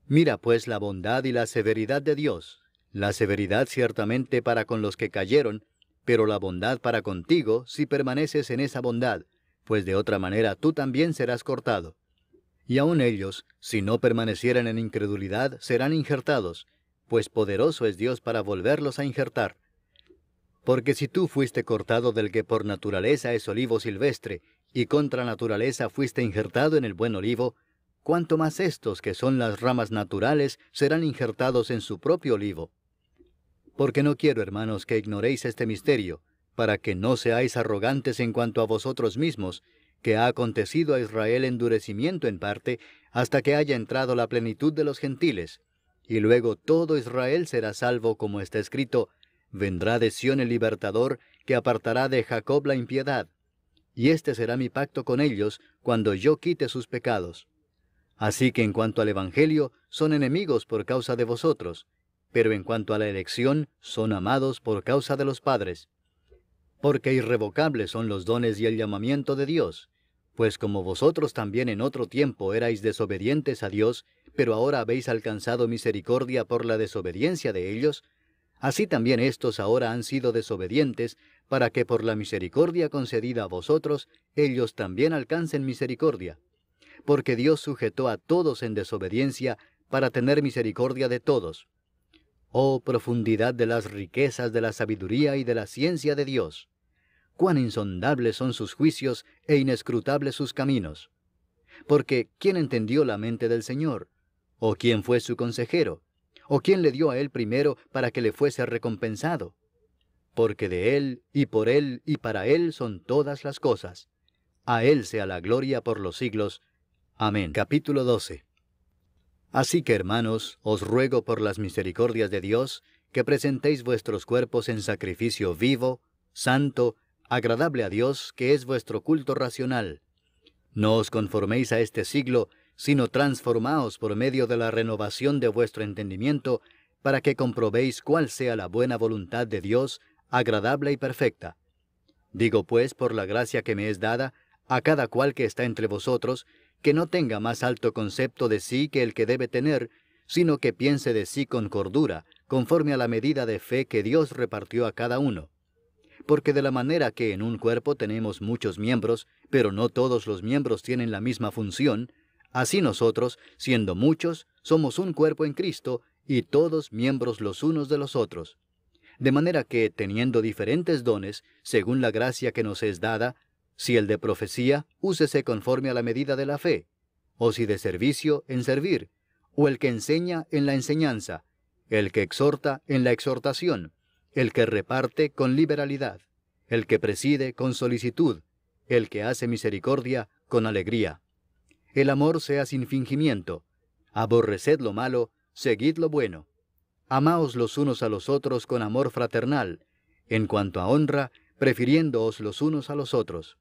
Speaker 1: Mira pues la bondad y la severidad de Dios. La severidad ciertamente para con los que cayeron, pero la bondad para contigo si permaneces en esa bondad, pues de otra manera tú también serás cortado. Y aun ellos, si no permanecieran en incredulidad, serán injertados, pues poderoso es Dios para volverlos a injertar. Porque si tú fuiste cortado del que por naturaleza es olivo silvestre, y contra naturaleza fuiste injertado en el buen olivo, cuánto más estos que son las ramas naturales serán injertados en su propio olivo. Porque no quiero, hermanos, que ignoréis este misterio, para que no seáis arrogantes en cuanto a vosotros mismos, que ha acontecido a Israel endurecimiento en parte, hasta que haya entrado la plenitud de los gentiles, y luego todo Israel será salvo, como está escrito, vendrá de Sión el libertador, que apartará de Jacob la impiedad. Y este será mi pacto con ellos, cuando yo quite sus pecados. Así que en cuanto al Evangelio, son enemigos por causa de vosotros, pero en cuanto a la elección, son amados por causa de los padres. Porque irrevocables son los dones y el llamamiento de Dios, pues como vosotros también en otro tiempo erais desobedientes a Dios, pero ahora habéis alcanzado misericordia por la desobediencia de ellos, así también éstos ahora han sido desobedientes, para que por la misericordia concedida a vosotros, ellos también alcancen misericordia. Porque Dios sujetó a todos en desobediencia, para tener misericordia de todos. Oh profundidad de las riquezas de la sabiduría y de la ciencia de Dios. Cuán insondables son sus juicios e inescrutables sus caminos. Porque ¿quién entendió la mente del Señor? ¿O quién fue su consejero? ¿O quién le dio a él primero para que le fuese recompensado? Porque de él, y para él son todas las cosas. A él sea la gloria por los siglos. Amén. Capítulo 12. Así que, hermanos, os ruego por las misericordias de Dios, que presentéis vuestros cuerpos en sacrificio vivo, santo, agradable a Dios, que es vuestro culto racional. No os conforméis a este siglo, sino transformaos por medio de la renovación de vuestro entendimiento, para que comprobéis cuál sea la buena voluntad de Dios, agradable y perfecta. Digo pues, por la gracia que me es dada, a cada cual que está entre vosotros, que no tenga más alto concepto de sí que el que debe tener, sino que piense de sí con cordura, conforme a la medida de fe que Dios repartió a cada uno. Porque de la manera que en un cuerpo tenemos muchos miembros, pero no todos los miembros tienen la misma función, así nosotros, siendo muchos, somos un cuerpo en Cristo, y todos miembros los unos de los otros. De manera que, teniendo diferentes dones, según la gracia que nos es dada, si el de profecía, úsese conforme a la medida de la fe, o si de servicio, en servir, o el que enseña, en la enseñanza, el que exhorta, en la exhortación, el que reparte, con liberalidad, el que preside, con solicitud, el que hace misericordia, con alegría. El amor sea sin fingimiento. Aborreced lo malo, seguid lo bueno. Amaos los unos a los otros con amor fraternal, en cuanto a honra, prefiriéndoos los unos a los otros.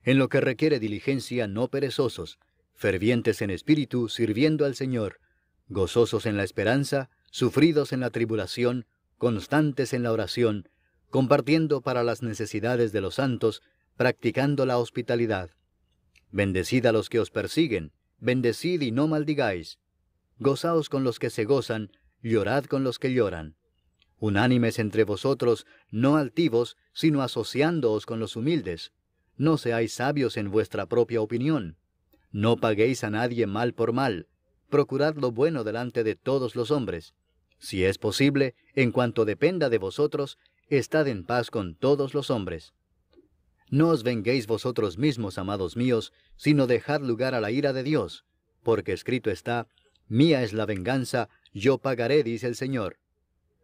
Speaker 1: En lo que requiere diligencia, no perezosos, fervientes en espíritu, sirviendo al Señor, gozosos en la esperanza, sufridos en la tribulación, constantes en la oración, compartiendo para las necesidades de los santos, practicando la hospitalidad. Bendecid a los que os persiguen, bendecid y no maldigáis. Gozaos con los que se gozan, llorad con los que lloran. Unánimes entre vosotros, no altivos, sino asociándoos con los humildes. No seáis sabios en vuestra propia opinión. No paguéis a nadie mal por mal. Procurad lo bueno delante de todos los hombres. Si es posible, en cuanto dependa de vosotros, estad en paz con todos los hombres. No os venguéis vosotros mismos, amados míos, sino dejad lugar a la ira de Dios, porque escrito está, mía es la venganza, yo pagaré, dice el Señor.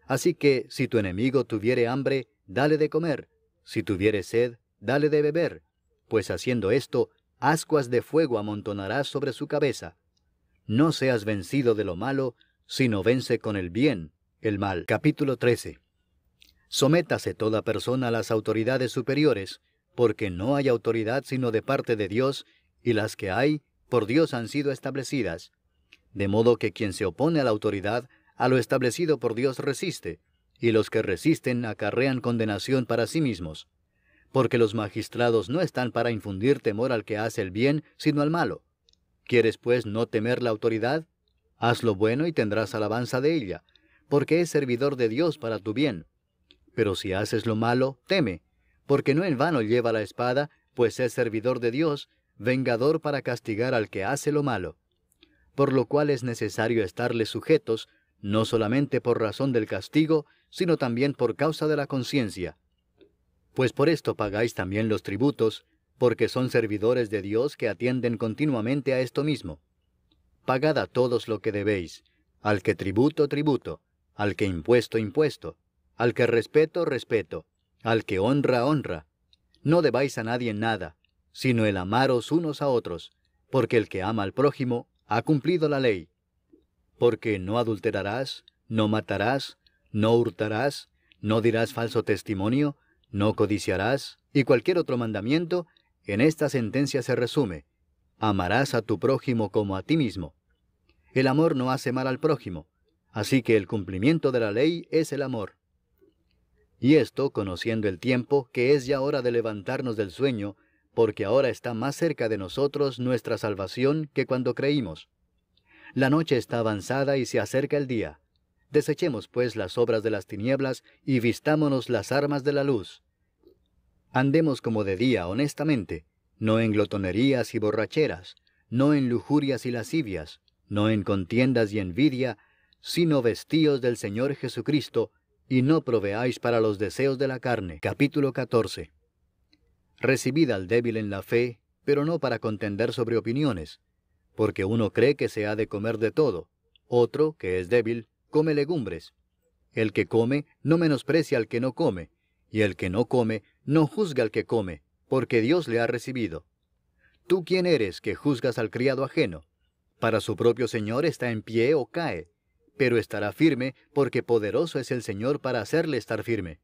Speaker 1: Así que, si tu enemigo tuviere hambre, dale de comer, si tuviere sed, dale de beber, pues haciendo esto, ascuas de fuego amontonarás sobre su cabeza. No seas vencido de lo malo, sino vence con el bien el mal. Capítulo 13. Sométase toda persona a las autoridades superiores, porque no hay autoridad sino de parte de Dios, y las que hay, por Dios han sido establecidas. De modo que quien se opone a la autoridad, a lo establecido por Dios resiste, y los que resisten acarrean condenación para sí mismos. Porque los magistrados no están para infundir temor al que hace el bien, sino al malo. ¿Quieres pues no temer la autoridad? Haz lo bueno y tendrás alabanza de ella, porque es servidor de Dios para tu bien. Pero si haces lo malo, teme, porque no en vano lleva la espada, pues es servidor de Dios, vengador para castigar al que hace lo malo. Por lo cual es necesario estarles sujetos, no solamente por razón del castigo, sino también por causa de la conciencia. Pues por esto pagáis también los tributos, porque son servidores de Dios que atienden continuamente a esto mismo. Pagad a todos lo que debéis, al que tributo, tributo, al que impuesto, impuesto, al que respeto, respeto, al que honra, honra. No debáis a nadie nada, sino el amaros unos a otros, porque el que ama al prójimo ha cumplido la ley. Porque no adulterarás, no matarás, no hurtarás, no dirás falso testimonio, no codiciarás, y cualquier otro mandamiento, en esta sentencia se resume: amarás a tu prójimo como a ti mismo. El amor no hace mal al prójimo, así que el cumplimiento de la ley es el amor. Y esto, conociendo el tiempo, que es ya hora de levantarnos del sueño, porque ahora está más cerca de nosotros nuestra salvación que cuando creímos. La noche está avanzada y se acerca el día. Desechemos pues las obras de las tinieblas y vistámonos las armas de la luz. Andemos como de día honestamente, no en glotonerías y borracheras, no en lujurias y lascivias, no en contiendas y envidia, sino vestíos del Señor Jesucristo, y no proveáis para los deseos de la carne. Capítulo 14. Recibid al débil en la fe, pero no para contender sobre opiniones, porque uno cree que se ha de comer de todo, otro, que es débil, come legumbres. El que come no menosprecia al que no come, y el que no come no juzga al que come, porque Dios le ha recibido. ¿Tú quién eres que juzgas al criado ajeno? Para su propio Señor está en pie o cae, pero estará firme, porque poderoso es el Señor para hacerle estar firme.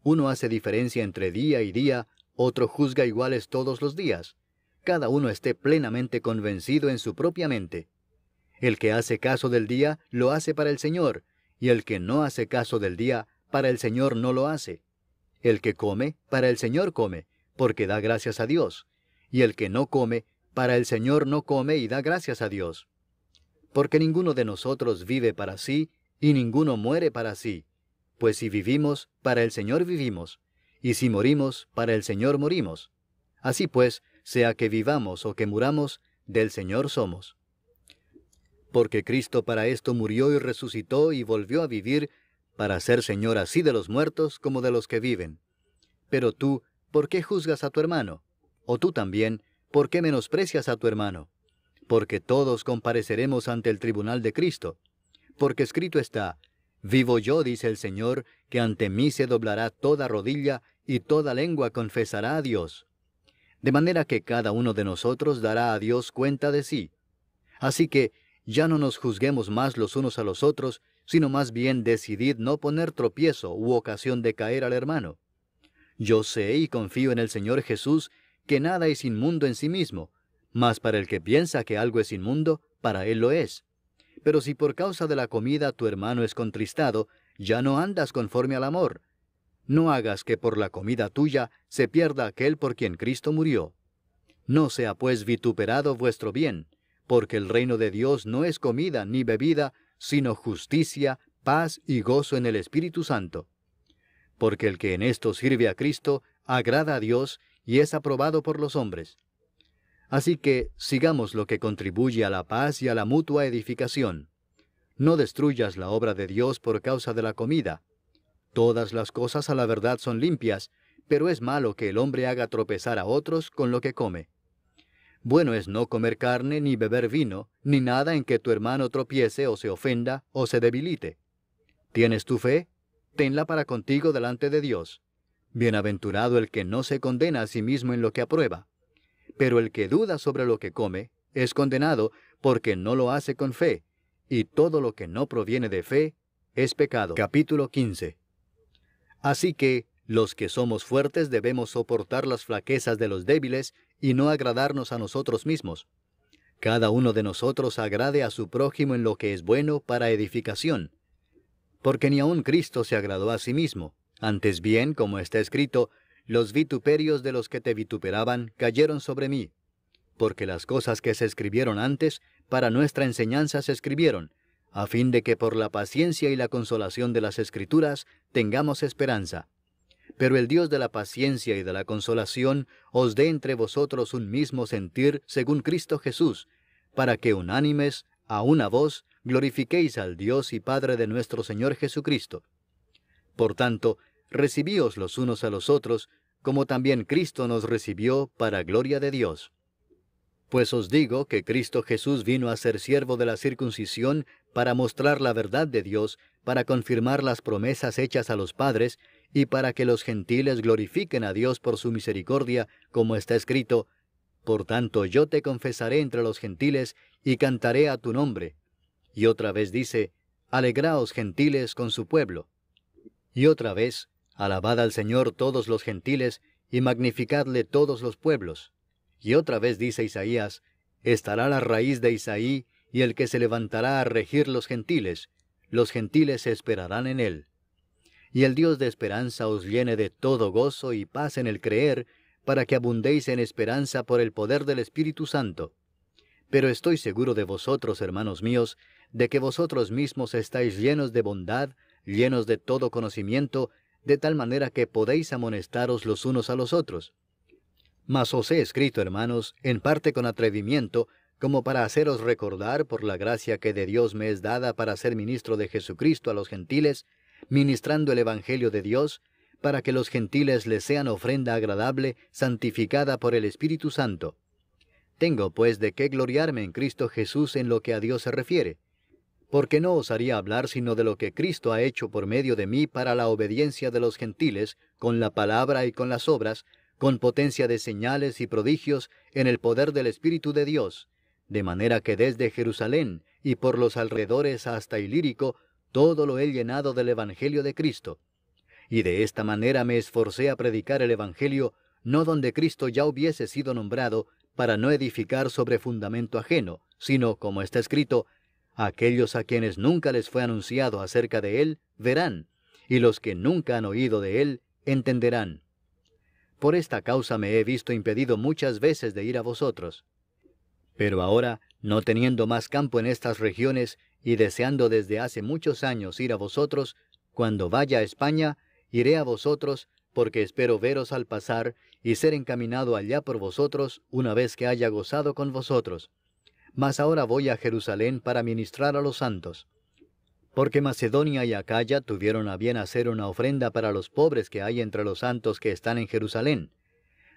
Speaker 1: Uno hace diferencia entre día y día, otro juzga iguales todos los días. Cada uno esté plenamente convencido en su propia mente. El que hace caso del día, lo hace para el Señor, y el que no hace caso del día, para el Señor no lo hace. El que come, para el Señor come, porque da gracias a Dios, y el que no come, para el Señor no come y da gracias a Dios. Porque ninguno de nosotros vive para sí, y ninguno muere para sí. Pues si vivimos, para el Señor vivimos, y si morimos, para el Señor morimos. Así pues, sea que vivamos o que muramos, del Señor somos. Porque Cristo para esto murió y resucitó y volvió a vivir, para ser Señor así de los muertos como de los que viven. Pero tú, ¿por qué juzgas a tu hermano? O tú también, ¿por qué menosprecias a tu hermano? Porque todos compareceremos ante el tribunal de Cristo. Porque escrito está: vivo yo, dice el Señor, que ante mí se doblará toda rodilla y toda lengua confesará a Dios. De manera que cada uno de nosotros dará a Dios cuenta de sí. Así que ya no nos juzguemos más los unos a los otros, sino más bien decidid no poner tropiezo u ocasión de caer al hermano. Yo sé y confío en el Señor Jesús que nada es inmundo en sí mismo, mas para el que piensa que algo es inmundo, para él lo es. Pero si por causa de la comida tu hermano es contristado, ya no andas conforme al amor. No hagas que por la comida tuya se pierda aquel por quien Cristo murió. No sea pues vituperado vuestro bien, porque el reino de Dios no es comida ni bebida, sino justicia, paz y gozo en el Espíritu Santo. Porque el que en esto sirve a Cristo, agrada a Dios y es aprobado por los hombres. Así que sigamos lo que contribuye a la paz y a la mutua edificación. No destruyas la obra de Dios por causa de la comida. Todas las cosas a la verdad son limpias, pero es malo que el hombre haga tropezar a otros con lo que come. Bueno es no comer carne ni beber vino, ni nada en que tu hermano tropiece o se ofenda o se debilite. ¿Tienes tu fe? Tenla para contigo delante de Dios. Bienaventurado el que no se condena a sí mismo en lo que aprueba. Pero el que duda sobre lo que come, es condenado porque no lo hace con fe, y todo lo que no proviene de fe es pecado. Capítulo 15. Así que, los que somos fuertes debemos soportar las flaquezas de los débiles y no agradarnos a nosotros mismos. Cada uno de nosotros agrade a su prójimo en lo que es bueno para edificación. Porque ni aun Cristo se agradó a sí mismo. Antes bien, como está escrito, los vituperios de los que te vituperaban cayeron sobre mí. Porque las cosas que se escribieron antes, para nuestra enseñanza se escribieron, a fin de que por la paciencia y la consolación de las Escrituras tengamos esperanza. Pero el Dios de la paciencia y de la consolación os dé entre vosotros un mismo sentir según Cristo Jesús, para que unánimes, a una voz, glorifiquéis al Dios y Padre de nuestro Señor Jesucristo. Por tanto, recibíos los unos a los otros, como también Cristo nos recibió para gloria de Dios. Pues os digo que Cristo Jesús vino a ser siervo de la circuncisión para mostrar la verdad de Dios, para confirmar las promesas hechas a los padres, y para que los gentiles glorifiquen a Dios por su misericordia, como está escrito: por tanto yo te confesaré entre los gentiles, y cantaré a tu nombre. Y otra vez dice: alegraos gentiles con su pueblo. Y otra vez, alabad al Señor todos los gentiles, y magnificadle todos los pueblos. Y otra vez dice Isaías, estará la raíz de Isaí, y el que se levantará a regir los gentiles esperarán en él. Y el Dios de esperanza os llene de todo gozo y paz en el creer, para que abundéis en esperanza por el poder del Espíritu Santo. Pero estoy seguro de vosotros, hermanos míos, de que vosotros mismos estáis llenos de bondad, llenos de todo conocimiento, de tal manera que podéis amonestaros los unos a los otros. Mas os he escrito, hermanos, en parte con atrevimiento, como para haceros recordar, por la gracia que de Dios me es dada para ser ministro de Jesucristo a los gentiles, ministrando el Evangelio de Dios, para que los gentiles les sean ofrenda agradable, santificada por el Espíritu Santo. Tengo pues de qué gloriarme en Cristo Jesús en lo que a Dios se refiere, porque no osaría hablar sino de lo que Cristo ha hecho por medio de mí para la obediencia de los gentiles, con la palabra y con las obras, con potencia de señales y prodigios, en el poder del Espíritu de Dios, de manera que desde Jerusalén y por los alrededores hasta Ilírico, todo lo he llenado del Evangelio de Cristo. Y de esta manera me esforcé a predicar el Evangelio, no donde Cristo ya hubiese sido nombrado, para no edificar sobre fundamento ajeno, sino, como está escrito, aquellos a quienes nunca les fue anunciado acerca de él, verán, y los que nunca han oído de él, entenderán. Por esta causa me he visto impedido muchas veces de ir a vosotros. Pero ahora, no teniendo más campo en estas regiones, y deseando desde hace muchos años ir a vosotros, cuando vaya a España, iré a vosotros, porque espero veros al pasar, y ser encaminado allá por vosotros, una vez que haya gozado con vosotros. Mas ahora voy a Jerusalén para ministrar a los santos. Porque Macedonia y Acaya tuvieron a bien hacer una ofrenda para los pobres que hay entre los santos que están en Jerusalén.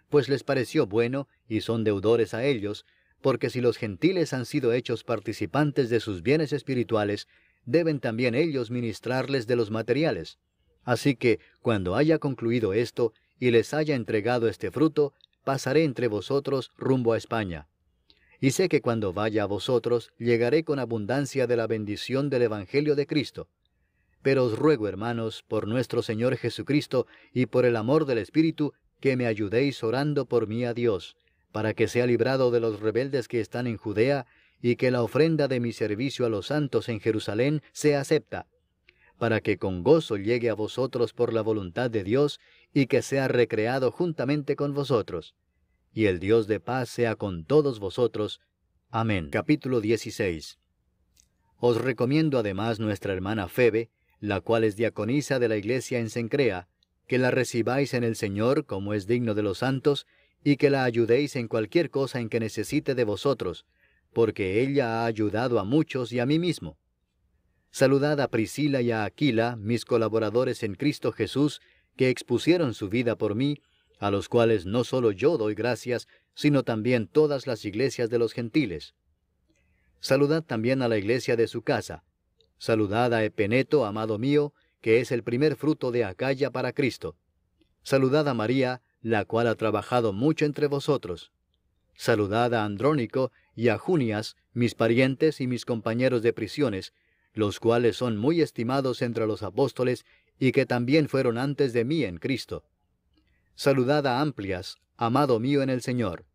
Speaker 1: Pues les pareció bueno, y son deudores a ellos, porque si los gentiles han sido hechos participantes de sus bienes espirituales, deben también ellos ministrarles de los materiales. Así que, cuando haya concluido esto, y les haya entregado este fruto, pasaré entre vosotros rumbo a España. Y sé que cuando vaya a vosotros, llegaré con abundancia de la bendición del Evangelio de Cristo. Pero os ruego, hermanos, por nuestro Señor Jesucristo, y por el amor del Espíritu, que me ayudéis orando por mí a Dios, para que sea librado de los rebeldes que están en Judea, y que la ofrenda de mi servicio a los santos en Jerusalén sea acepta, para que con gozo llegue a vosotros por la voluntad de Dios, y que sea recreado juntamente con vosotros. Y el Dios de paz sea con todos vosotros. Amén. Capítulo 16. Os recomiendo además nuestra hermana Febe, la cual es diaconisa de la iglesia en Cencrea, que la recibáis en el Señor como es digno de los santos, y que la ayudéis en cualquier cosa en que necesite de vosotros, porque ella ha ayudado a muchos y a mí mismo. Saludad a Priscila y a Aquila, mis colaboradores en Cristo Jesús, que expusieron su vida por mí, a los cuales no solo yo doy gracias, sino también todas las iglesias de los gentiles. Saludad también a la iglesia de su casa. Saludad a Epeneto, amado mío, que es el primer fruto de Acaya para Cristo. Saludad a María, la cual ha trabajado mucho entre vosotros. Saludad a Andrónico y a Junias, mis parientes y mis compañeros de prisiones, los cuales son muy estimados entre los apóstoles, y que también fueron antes de mí en Cristo. Saludad a Amplias, amado mío en el Señor.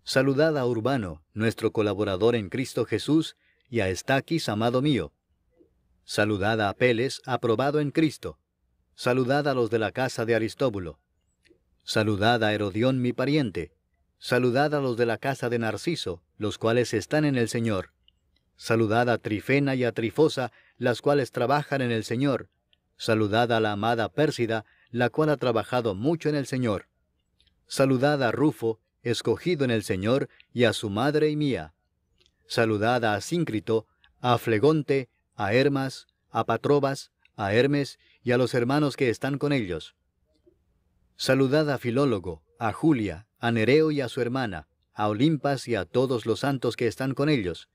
Speaker 1: Saludad a Urbano, nuestro colaborador en Cristo Jesús, y a Estaquis, amado mío. Saludad a Apeles, aprobado en Cristo. Saludad a los de la casa de Aristóbulo. Saludad a Herodión, mi pariente. Saludad a los de la casa de Narciso, los cuales están en el Señor. Saludad a Trifena y a Trifosa, las cuales trabajan en el Señor. Saludad a la amada Pérsida, la cual ha trabajado mucho en el Señor. Saludad a Rufo, escogido en el Señor, y a su madre y mía. Saludad a Asíncrito, a Flegonte, a Hermas, a Patrobas, a Hermes, y a los hermanos que están con ellos. Saludad a Filólogo, a Julia, a Nereo y a su hermana, a Olimpas y a todos los santos que están con ellos.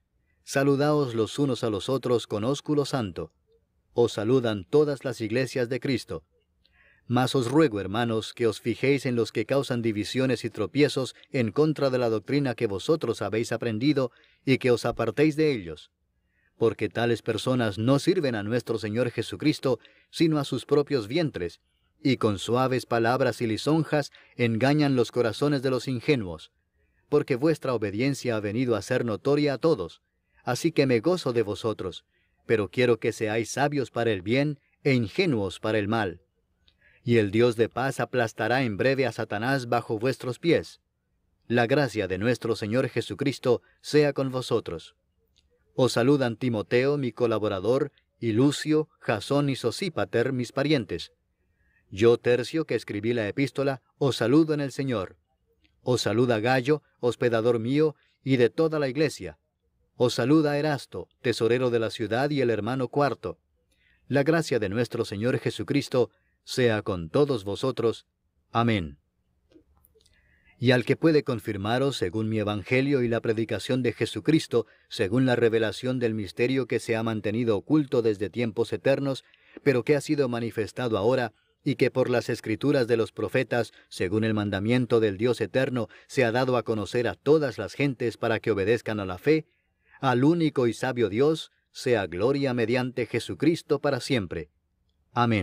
Speaker 1: Saludaos los unos a los otros con ósculo santo. Os saludan todas las iglesias de Cristo. Mas os ruego, hermanos, que os fijéis en los que causan divisiones y tropiezos en contra de la doctrina que vosotros habéis aprendido, y que os apartéis de ellos. porque tales personas no sirven a nuestro Señor Jesucristo, sino a sus propios vientres, y con suaves palabras y lisonjas engañan los corazones de los ingenuos. Porque vuestra obediencia ha venido a ser notoria a todos, así que me gozo de vosotros, pero quiero que seáis sabios para el bien e ingenuos para el mal. Y el Dios de paz aplastará en breve a Satanás bajo vuestros pies. La gracia de nuestro Señor Jesucristo sea con vosotros. Os saludan Timoteo, mi colaborador, y Lucio, Jasón y Sosípater, mis parientes. Yo, Tercio, que escribí la epístola, os saludo en el Señor. Os saluda Gayo, hospedador mío, y de toda la iglesia. Os saluda Erasto, tesorero de la ciudad, y el hermano Cuarto. La gracia de nuestro Señor Jesucristo sea con todos vosotros. Amén. Y al que puede confirmaros según mi evangelio y la predicación de Jesucristo, según la revelación del misterio que se ha mantenido oculto desde tiempos eternos, pero que ha sido manifestado ahora, y que por las escrituras de los profetas, según el mandamiento del Dios eterno, se ha dado a conocer a todas las gentes para que obedezcan a la fe, al único y sabio Dios, sea gloria mediante Jesucristo para siempre. Amén.